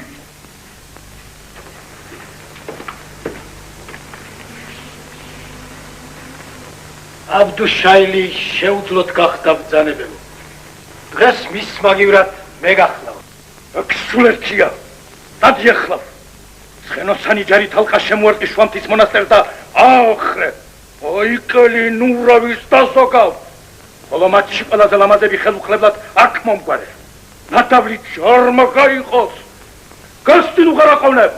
აბდუშაილი შეუძლოდ გახდა ბრძანებელო. დღეს მის მაგივრად მე გახლავ. Kssulertia. Dadia khlav. Ცხენოსანი ჯარით ალყა შემოარტყი შვამთის მონასტერს და აოხრე. ოიკელი ნურავის დასოკავ. ხოლო მათში ყველაზე ლამაზები ხელუხლებლად აქ მომგვარეს. ნათავლი ჯარმა გაიყოს. გასტინ უღარ აყოვნებ.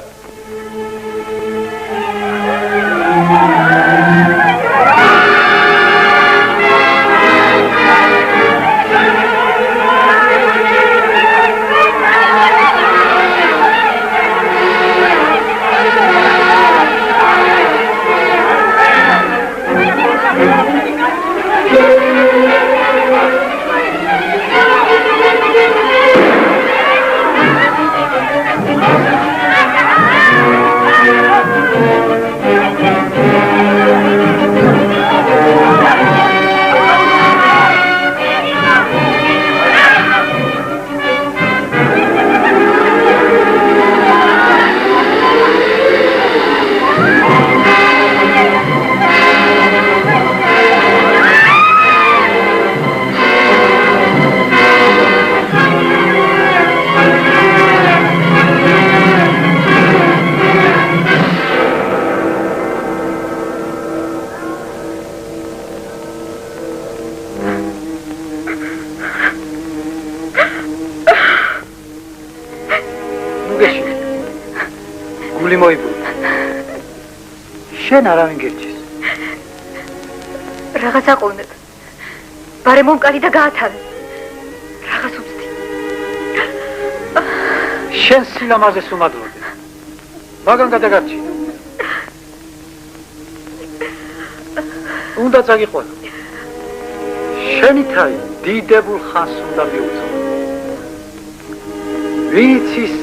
შენ არავინ გერჩის. რაღაც აყოვნებ. ბარე მომკალი და გაათავე. რაღაც უცდი. შენ სილამაზეს უმადლობდი. მაგან გადაგარჩინე. უნდა წაგიყვანო. შენით აი დიდებულ ხანს უნდა მიუძღო. ვინც ის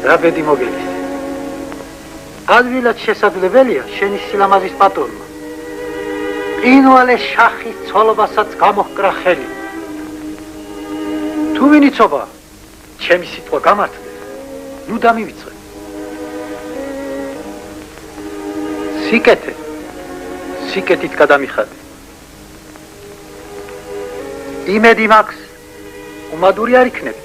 რა ბედი მოგელის. ადვილად შესაძლებელია შენი სილამაზის პატრონმა. ყინვალე შახის ცოლობასაც გამოჰკრა ხელი. თუ ვინიცობა, ჩემი სიტყვა გამართლდეს, ნუ დამივიწყე. სიკეთე, სიკეთით გადამიხადე. იმედი მაქვს, უმადური არ იქნები.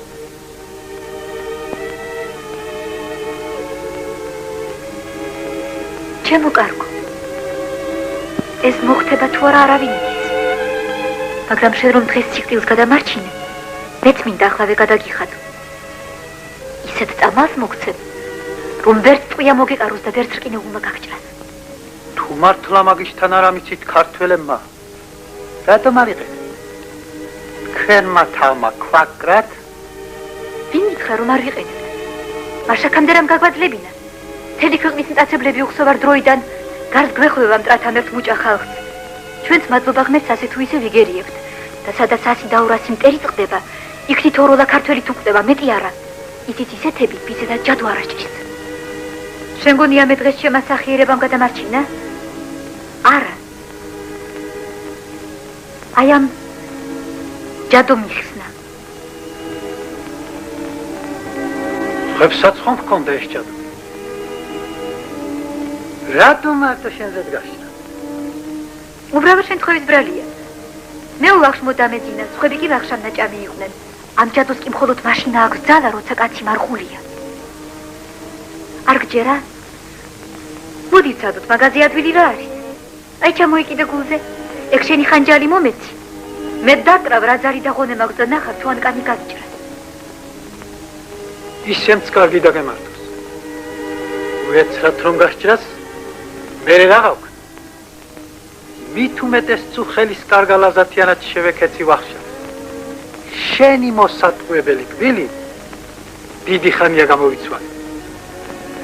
ჩემო კარგო, ეს მოხდება თუ არა არავინ იცის. მაგრამ შენ რომ დღეს სიკვდილს გადამარჩინე, მეც მინდა ახლავე გადაგიხადო. ისეთ წამალს მოგცემ, რომ ვერც ტყვია მოგეყაროს და ვერც რკინეულმა გაგჭრას. თუ მართლა მაგისთან არ ამიცით ქართველებმა, რატომ არიყეთ? თქვენმა თავმა ქვაკრათ? ვინ მითხრა რომ არ ვიყენებთ? მაშაკამდე რამ გაგვაძლებინა? თელი ქვეყნის მტაცებლები უხსოვარ დროიდან გარს გვეხვდება მტრათან ერთ მუჭა ხალხს. ჩვენც მადლობა ღმერთს ასე თუ ისე ვიგერიებთ და სადაც 100 და 200 მტერი წყდება, იქნით ოროლა ქართველი თუ ყდება, მეტი არა. იცით ისეთები, ვიზედაც ჯადო არ ასჭრის. შენ გონია მე დღეს შემასახიერებამ გადამარჩინა? არა. აი ამ ჯადო მიხსნა. ხებსაც ხომ გქონდა ეს ჯადო? რატომ მარტო შენზე დგაშნა? უბრალოდ შემთხვევის ბრალია. მე ულახშ მოდამეძინა, სხვები კი ვახშამ ნაჭამი იყვნენ. ამ ჯადოს კი მხოლოდ მაშინა აქვს ძალა, როცა კაცი მარხულია. არ გჯერა? მოდი ვცადოთ, მაგაზე ადვილი რა არის? აი ჩამოიკიდე გულზე. ეგ შენი ხანჯალი მომეცი. მე დაკრავ რა ძალი და ღონე მაქვს და ნახავ თუ ან კანი გაგჭრა. ისემც კარგი დაგემართოს. ვეცრად რომ გასჭრას, მერე რა გავქნა? მით უმეტეს წუხელის კარგალაზათიანად შევექეცი ვახშა. შენი მოსატყუებელი კბილი დიდი ხანია გამოვიცვალე.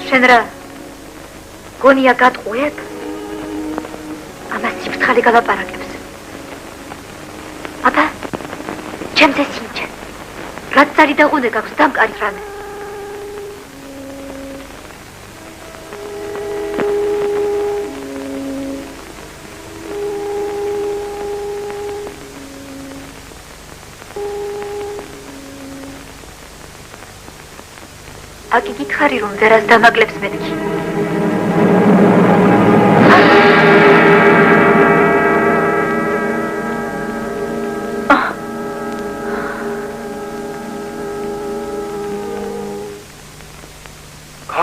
შენ რა გონია გატყუებ? ამას სიფრთხილე გალაპარაკებს. აბა, ჩემზე სინჯე. რაც ძალი და ღონე გაქვს დამკარით რამე. აკი გითხარი რომ ვერას დამაკლებს მეთქი.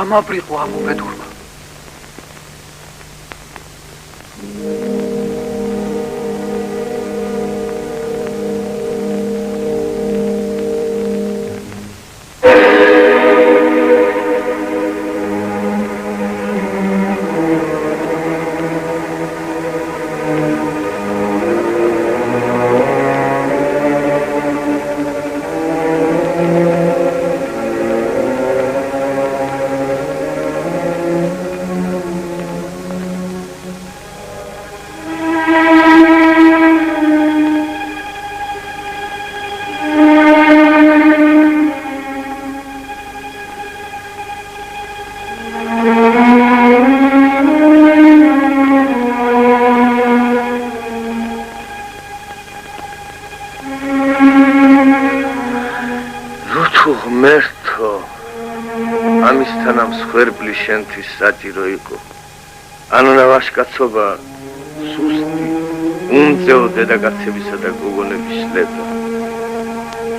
გამაბრიყო ამ უბედურმა. შენთვის საჭირო იყო. ანუ ნავაშკაცობა სუსტი, უმწეო დედაკაცებისა და გოგონების ლედა.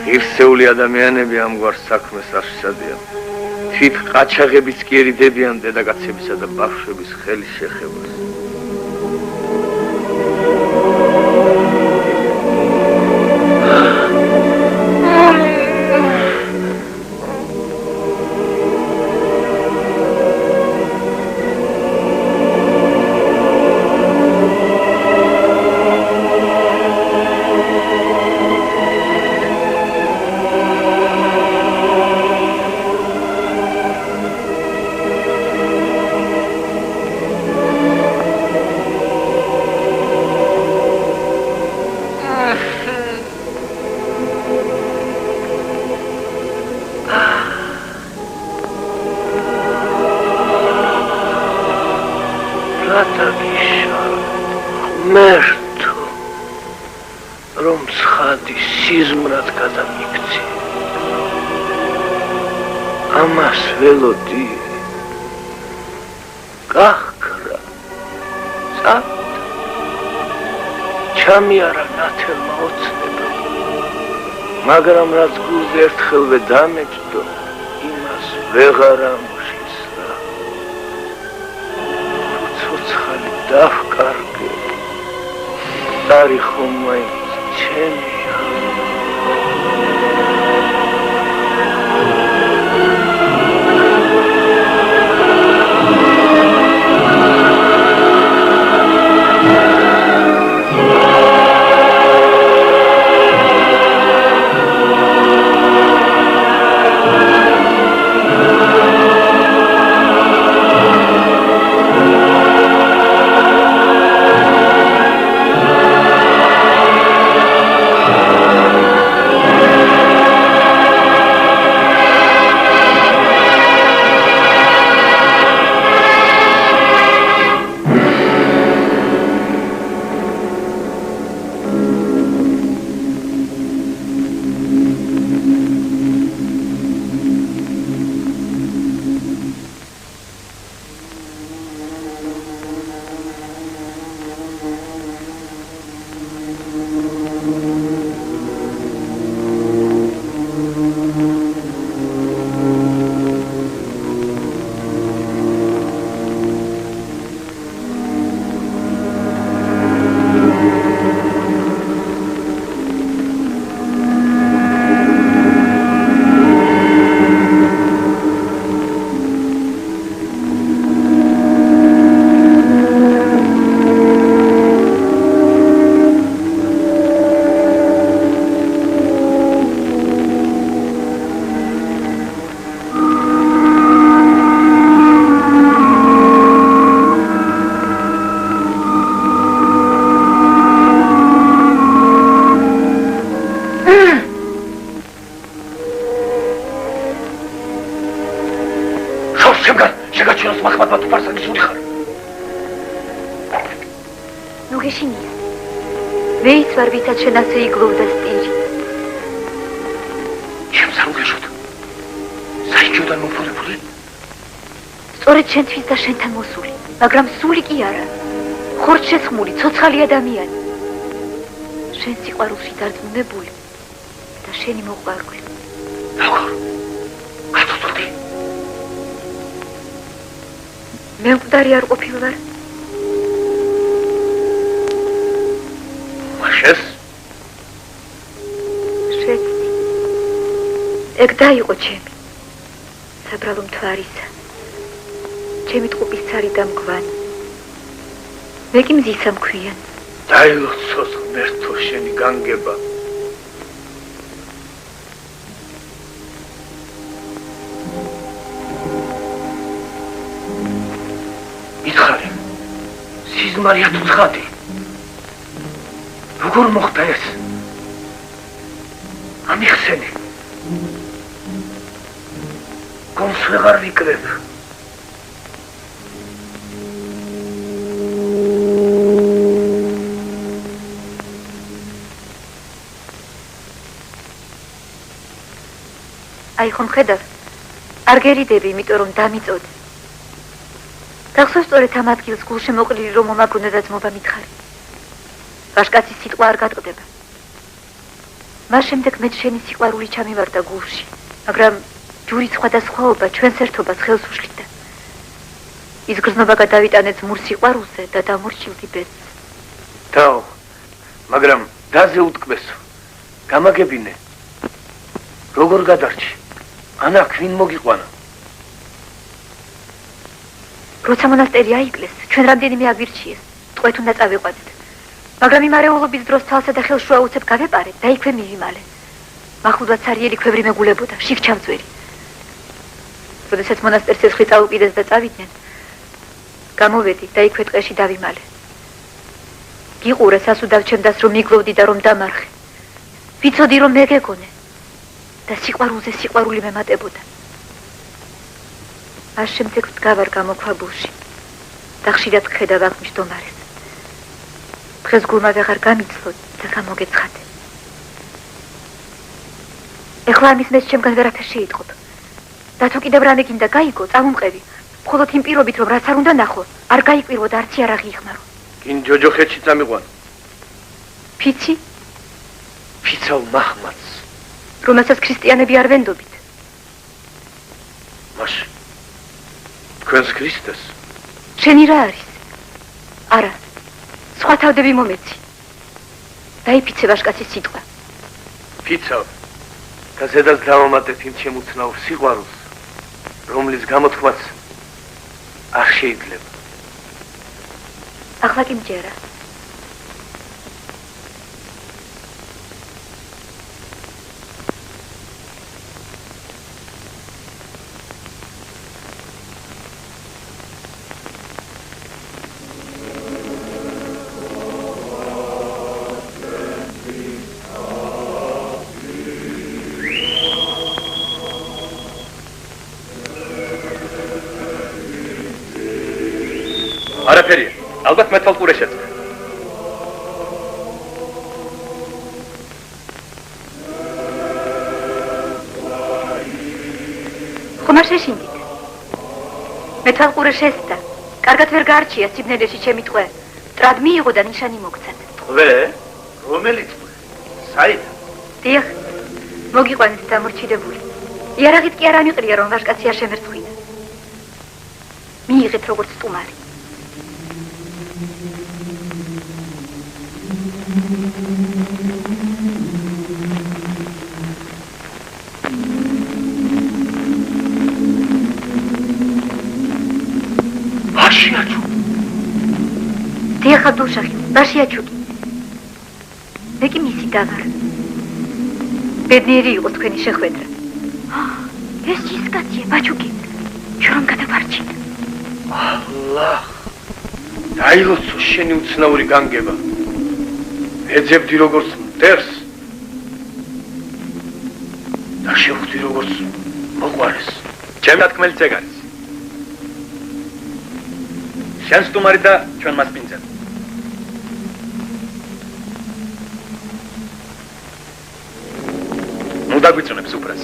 ღირსეული ადამიანები ამგვარ საქმეს არ შესადიან. თვით ყაჩაღებიც კი ერიდებიან დედაკაცებისა და ბავშვების ხელის შეხებას. ველოდი გახკრა წავ ჩამიარა ნათელმა ოცნება მაგრამ რაც გულზე ერთხელვე დამეჭდო იმას ვეღარ ამუშისლა ცოცხალი დავკარგე დარი ხომ მაინც ჩემია შენ ასე იგლოვდა სტირი. ჩემს არ უგეშოთ. საჭიროდან მოფურებული? სწორედ შენთვის და შენთან მოსული, მაგრამ სული კი არა. ხორცშეცხმული, ცოცხალი ადამიანი. შენ სიყვარულში დარწმუნებული და შენი მოყვარული. როგორ? გაწუხდი. მე მკვდარი არ ყოფილვარ. მაშეს? შეცდი. ეგ დაიყო ჩემი. საბრალო მთვარისა. ჩემი ტყუპის ცარი და მგვანი. მე კი მზისა მქვიან. დაილოცოს ღმერთო შენი განგება. მითხარი, სიზმარია თუ ცხადი? როგორ მოხდა ეს? ამიხსენი. გონს ვეღარ ვიკრებ. აი ხომ ხედავ? არ გერიდები, იმიტომ რომ დამიწოდე. გახსოვს სწორედ ამ ადგილს გულში მოყრილი რომ მომაგონა და ძმობა მითხარი. ვაშკაცის სიტყვა არ გატყდება. მას შემდეგ მე შენი სიყვარული ჩამივარდა გულში, მაგრამ ჯურის სხვადასხვაობა ჩვენს ერთობას ხელს უშლიდა. ის გრძნობა გადავიტანე ძმურ სიყვარულზე და დამორჩილდი ბედს. დაო, მაგრამ დაზე უტკბესო. გამაგებინე. როგორ გადარჩი? ანა ქვინ მოგიყვანა. როცა მონასტერი აიკლეს, ჩვენ რამდენიმე აგვირჩიეს, ტყვეთ უნდა წავიყვანეთ. მაგრამ იმარეულობის დროს თვალსა და ხელს შუა უცებ გავეპარეთ და იქვე მივიმალე. მახვილად სარიელი ქვევრი მეგულებოდა, შიგ-ჩამწვერი. როდესაც მონასტერს ცეცხლი წაუყიდეს და წავიდნენ, გამოვედი და იქვე ტყეში დავიმალე. გიყურე სასუდავ ჩემდას რომ მიგლოვდი და რომ დამარხე. ვიცოდი რომ მე გეგონე და სიყვარულზე სიყვარული მემატებოდა. მას შემდეგ ვდგავარ გამოქვაბულში და ხშირად ხედავ აქ მჯდომარეს. დღეს გულმა ვეღარ გამიცლოდ და გამოგეცხადე. ეხლა ამის მეც ჩემგან ვერაფერ შეიტყობ. და თუ კიდევ რამე გინდა გაიგო, წამომყევი. მხოლოდ იმ პირობით რომ რაც არ უნდა ნახო, არ გაიკვირვო და არც იარაღი იხმარო. კინ ჯოჯოხეთში წამიყვან. ფიცი? ფიცავ მაჰმადს. რომელსაც ქრისტიანები არ ვენდობით. მაშ თქვენს ქრისტეს? შენი რა არის? არა. სხვა თავდები მომეცი. დაიფიცე ვაშკაცის სიტყვა. ფიცავ და ზედაც დავამატეთ იმ შემუცნაურ სიყვარულს, რომლის გამოთქმაც არ შეიძლება. ახლა კი მჯერა. არაფერია, ალბათ მეთვალყურე შეწყდა. ხომ არ შეშინდით? მეთვალყურე შესწდა. კარგად ვერ გაარჩია სიბნელეში ჩემი ტყვე. მტრად მიიღო და ნიშანი მოგცათ. ტყვე? რომელი ტყვე? საიდან? დიახ, მოგიყვანეთ დამორჩილებული. იარაღით კი არ ამიყრია რომ ვაშკაცი არ შემერცხვინა. მიიღეთ როგორც სტუმარი. დიახ, აბდულშაჰი, ბაშიაჩუკი. მე კი მისი და ვარ. ბედნიერი იყოს თქვენი შეხვედრა. ეს ჯისკაცია, ბაჩუკი. ჩვენ რომ გადავარჩით. ალლაჰ. დაილოცო შენი უცნაური განგება. ეძებდი როგორც მტერს და შევხვდი როგორც მოყვარეს. ჩემი თქმელი ეგ არის. შენ სტუმარი და ჩვენ მასპინძელი. ნუ დაგვიწუნებს უფრას.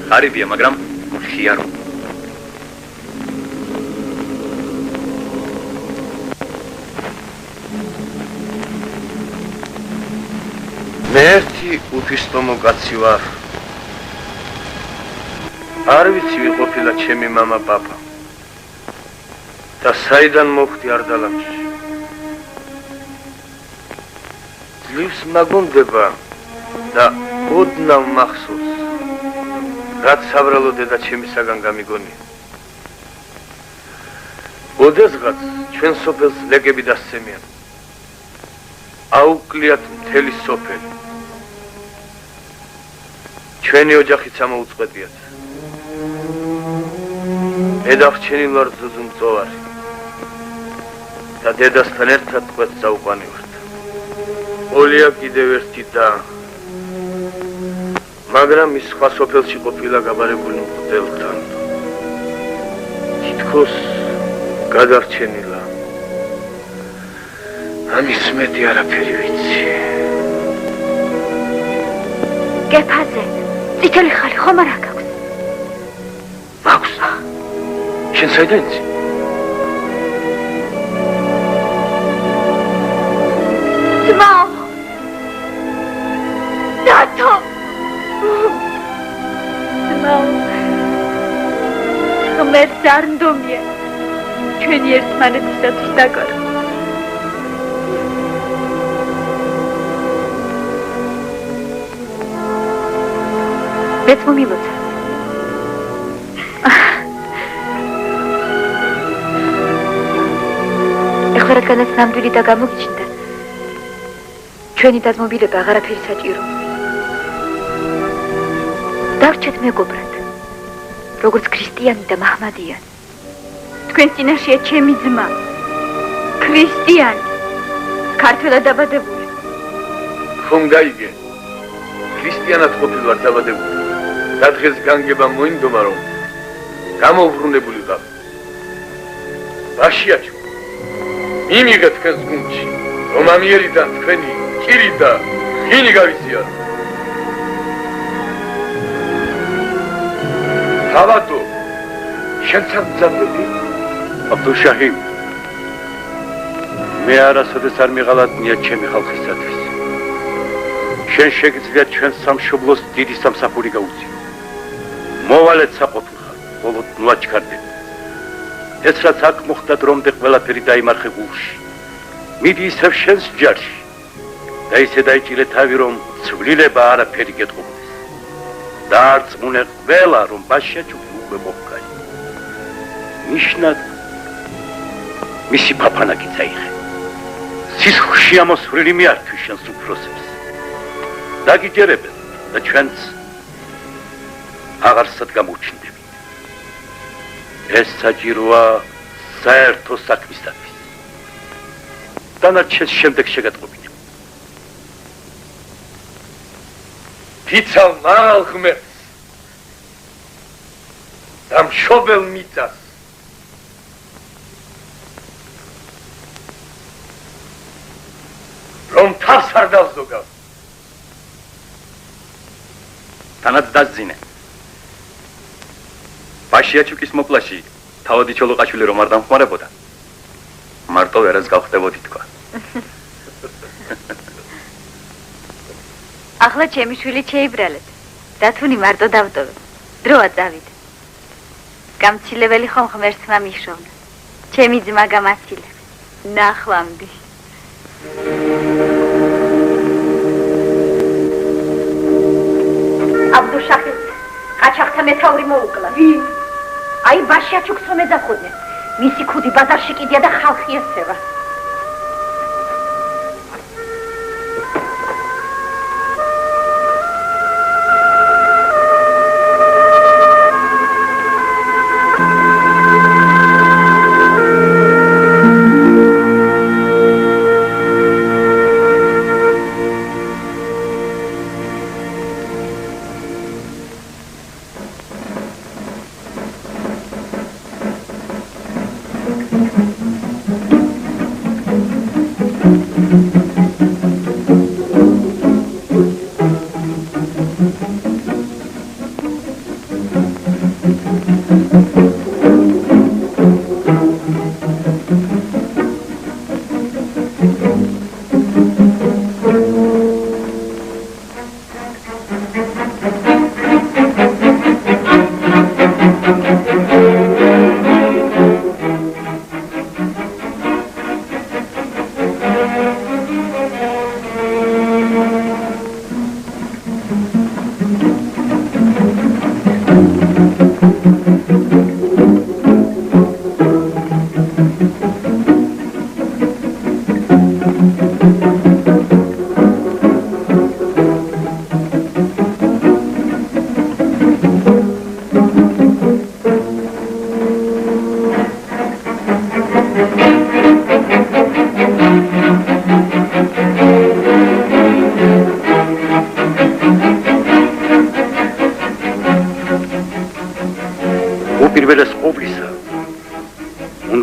ხარიბია, მაგრამ მხიარო. მე ერთი უფისტომო კაცი ვარ. არ ვიცი ვიყოფილა ჩემი მამა პაპა. და საიდან მოხდი არ დალამში. ძლივს მაგონდება და ოდნავ მახსოვს, რაც საბრალო დედა ჩემისაგან გამიგონია. ოდესღაც ჩვენ სოფელს ლეკები დასცემიან. აუკვლიათ მთელი სოფელი. ჩვენი ოჯახიც ამოუწყვეტიათ. მე დარჩენილ ვარ ზუზუმწოვარი და დედასთან ერთად ყვეთს წაუყვანივართ. ოლია კიდევ ერთი და მაგრამ ის სხვა სოფელში ყოფილა გაბარებული მღვდელთან. თითქოს გადარჩენილა. ამის მეტი არაფერი ვიცი. გეფაზე, წითელი ხალი ხომ არ აქვს? მაქვს. შენ საიდან იცი? ძმაო! დათო! ძმაო! ღმერთს არ ნდომია. ჩვენი ერთმანეთისათვის დაკარგვა. მეც მომილოცა. ეხლა რადგანაც ნამდვილი და გამოგიჩნდა, ჩვენი დაზმობილება აღარაფერი საჭირო. დარჩეთ მეგობრად, როგორც ქრისტიანი და მაჰმადიანი. თქვენ წინაშეა ჩემი ძმა, ქრისტიანი, ქართველად დაბადებული. ხომ გაიგე? ქრისტიანად ყოფილვარ დაბადებული. და დღეს განგება მოინდომა, რომ გამოვბრუნებული ვარ. ბაშიაჩო, მიმიღე თქვენს გუნდში, რომ ამიერიდან თქვენი კირი და ღინი გავიზიარო. თავადო, შენ სამძაფრები? აბდუშაჰი, მე არასოდეს არ მიღალატნია ჩემი ხალხისათვის. შენ შეგიძლიათ ჩვენ სამშობლოს დიდი სამსახური გაუწიო. მოვალეთ საყოფილ ხარ, ბოლოდ ნუაჩქარდები. ეს რაც აქ მოხდა დრომდე ყველაფერი დაიმარხე გულში. მიდი ისევ შენს ჯარში და ისე დაიჭირე თავი, რომ ცვლილება არაფერი გეტყობდეს. დაარწმუნე ყველა, რომ ბაშიაჩუკი უკვე მოჰკაი. ნიშნად მისი ფაფანაკი წაიღე. სისხლში ამოსვლილი მიართვის შენს უფროსებს. დაგიჯერებენ და ჩვენც აღარსად გამოუჩნდები. ეს საჭიროა საერთო საქმისათვის. დანარჩენს შემდეგ შეგატყობინებ. თიცავ მაღალ ღმერთს და მშობელ მიწას. რომ თავს არ დავზოგავ. თანაც დაზინე. ბაშიაჩუკის მოპლაში თავადი ჩოლოყაშვილი რომ არ დამხმარებოდა, მარტო ვერას გავხდებოდი თქვა. ახლა ჩემი შვილი შეიბრალეთ. დათუნი მარტო დავტოვე. დროა წავიდე. გამცილებელი ხომ ღმერთს მამიშოვნა. ჩემი ძმა გამაცილებს. ნახვამდი. აბდუშაჰი, ყაჩაღთა მეთაური მოუკლა. ვინ? აი ბაშიაჩუკს რომ ეძახოდნენ. მისი ქუდი ბაზარში კიდია და ხალხი ესწევა.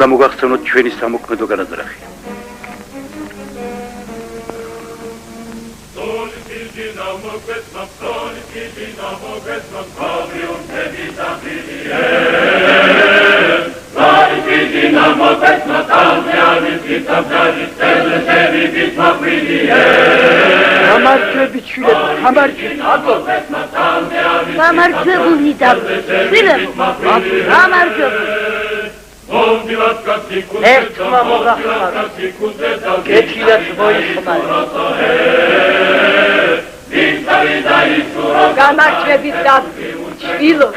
უნდა მოგახსენოთ ჩვენი სამოქმედო განაძრახი. გამარჯვებით შვილებო, გამარჯვებული და გამარჯვებული. ერთმა მოგახმარა, კეთილად მოიხმარა. გამარჯვებით და შვილო,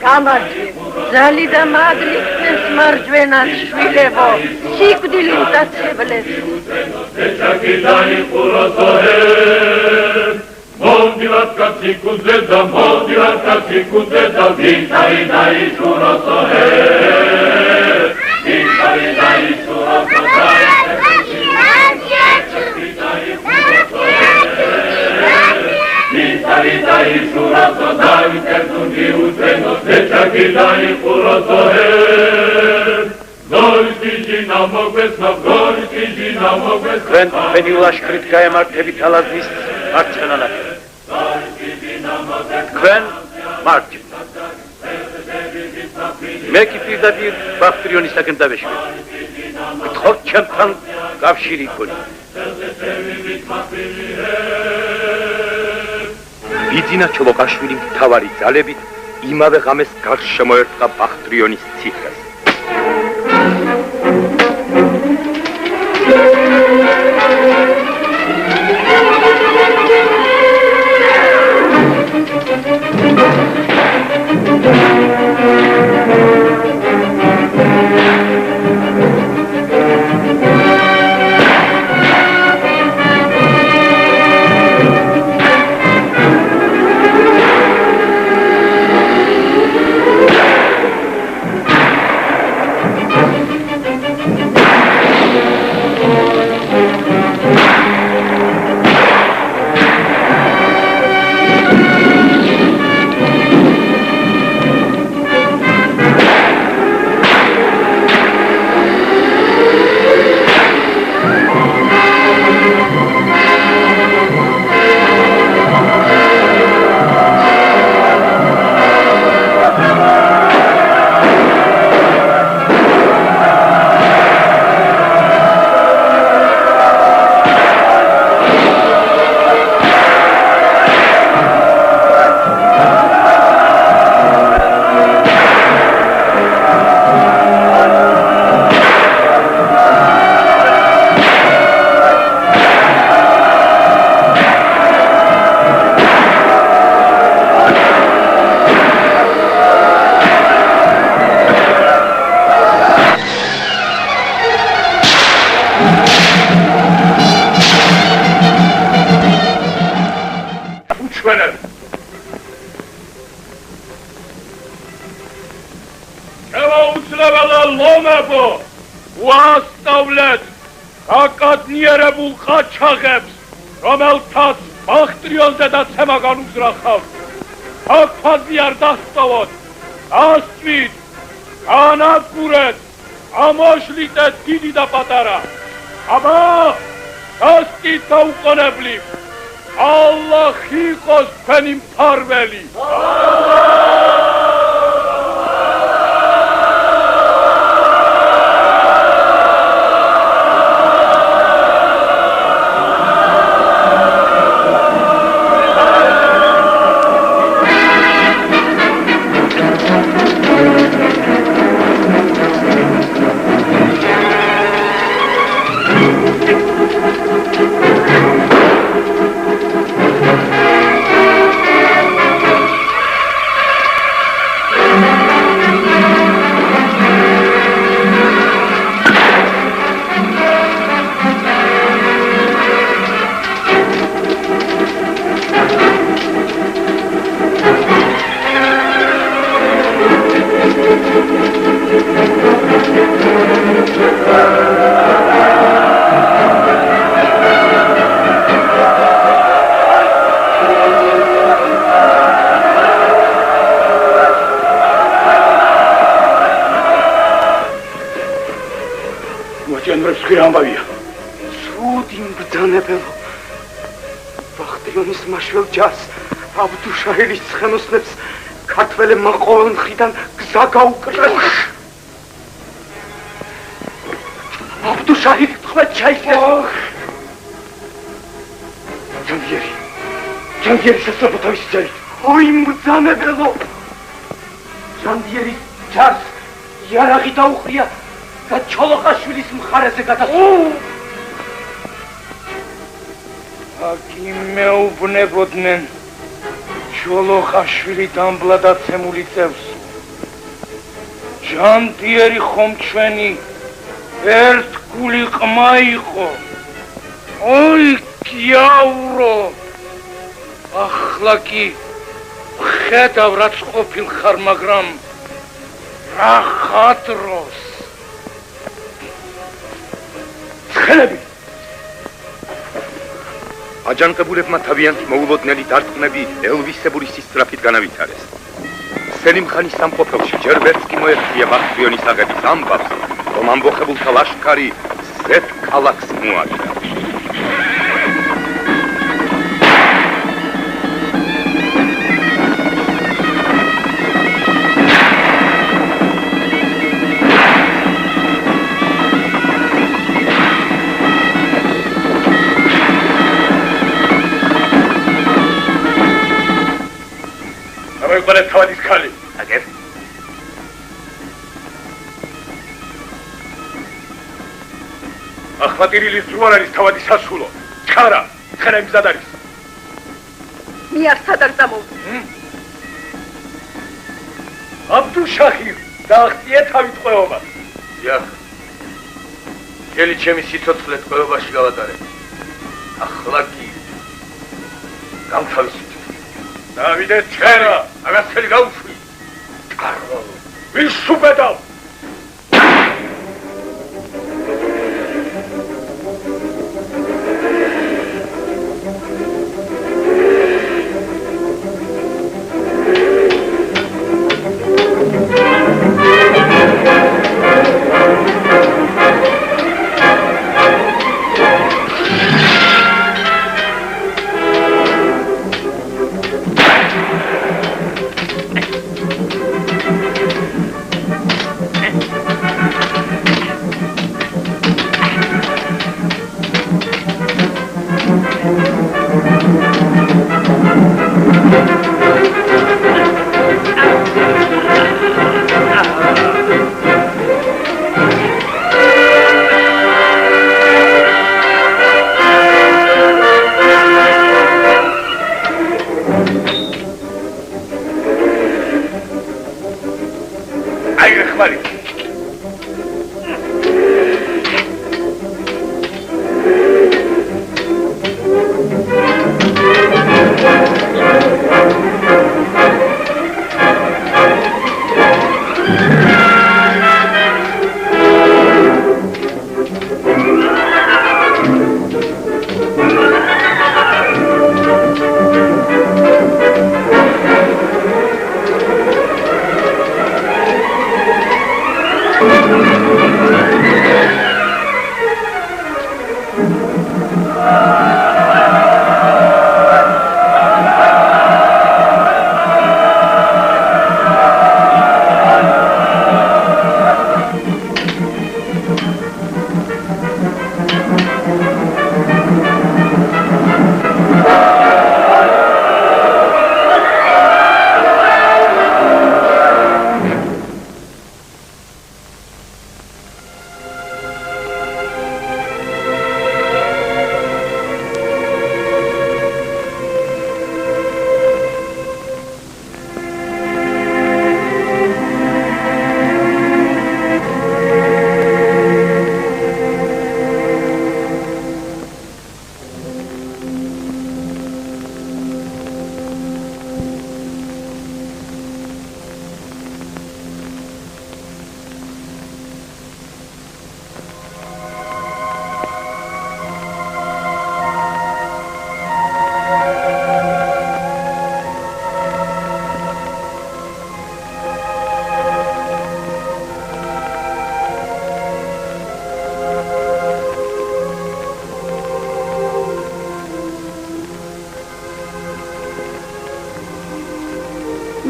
გამარჯვებით. ძალი და მადლი ხდეს მარჯვენად შვილებო, სიკვდილი მტაცებლებს. Mondilat katsikuze da, mondilat katsikuze da, vintari da ishuro he. Vintari da ishuro Vintari da ishuro da, vitertundi utreno, sechaki da ishuro he. Ჩვენ თქვენი ლაშქრით გაემართებით ალაზნის მარცხენა ნაპირას. თქვენ მარჯვნივ. მე კი პირდაპირ ბახტრიონისაკენ დავეშვი. გთხოვთ ჩემთან კავშირი გქონიათ. ბიძინა ჩოლოყაშვილი მთავარი ძალებით იმავე ღამეს გარშემოერტყა ბახტრიონის ციხეს. ვასწავლეთ აკადნიერებულ ყაჩაღებს, რომელთაც ბახტრიონზე დაცემა განუზრახავთ. აქ არ დასწავლოთ, ასწვით, განადგურეთ, ამოშლიტეთ დიდი და პატარა. აბა, დასტით დაუყონებლი, ალლაჰი იყოს თქვენი მფარველი. თქვი რა ამბავია? ცუდი მბრძანებელო. ბახტიონის მაშველ ჯარს აბდუშაჰილის ცხენოსნებს ქართველებმა ყოველ მხრიდან გზა გაუკრეს. აბდუშაჰილი თქვა ჩაიქეს. ჯანგიერი სასწრაფო თავისი ჯარით. ოი მბრძანებელო. ჯანგიერის ჯარს იარაღი დაუყრია და ჩოლოყაშვილის მხარეზე გადასულა. აკი მეუბნებოდნენ ჩოლოყაშვილი დამბლადაცემული წევს. ჯანგიერი ხომ ჩვენი ერთგული ყმა იყო. ოი გიაურო. ახლა კი ხედავ რაც ყოფილ ხარ, მაგრამ რა ხადროს. ცხელები აჯანყებულებმა თავიანთი მოულოდნელი დარტყმები ელვისებური სისწრაფით განავითარეს. სელიმ ხანის სამყოფელში ჯერ ვერც კი მოეღწია ბახტიონის აღების ამბავს, რომ ამბოხებულთა ლაშქარი ზეთ ქალაქს მოაჭრა. მოგბალეთ თავის ხალი. აგერ. ახმატირილის ძრუარ არის თავადი სასულო. ჩქარა, ცხენები მზად არის. მე არ სად არ წამოვიდი. აბდუშაჰი დააღწია თავი ტყვეობას. დიახ. მთელი ჩემი სიცოცხლე ტყვეობაში გავატარე. ახლა კი გამთავისუფლე. დავიდე ჩერა, აღასწრე გაუშვი. კარო, ვის უბედავ?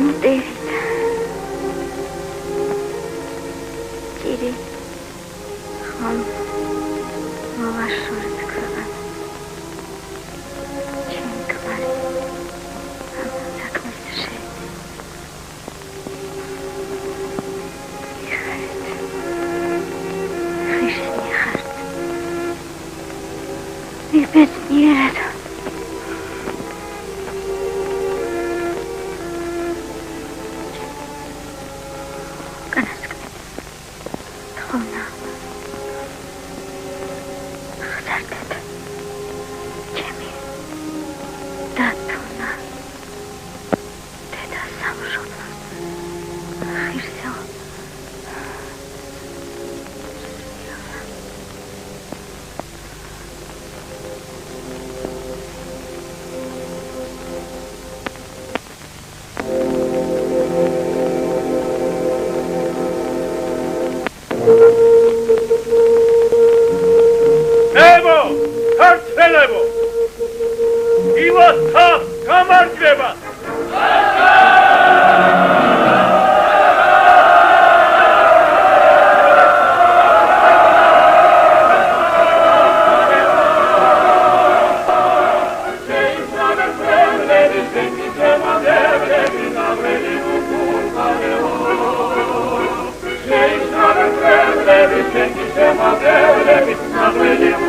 Thank you.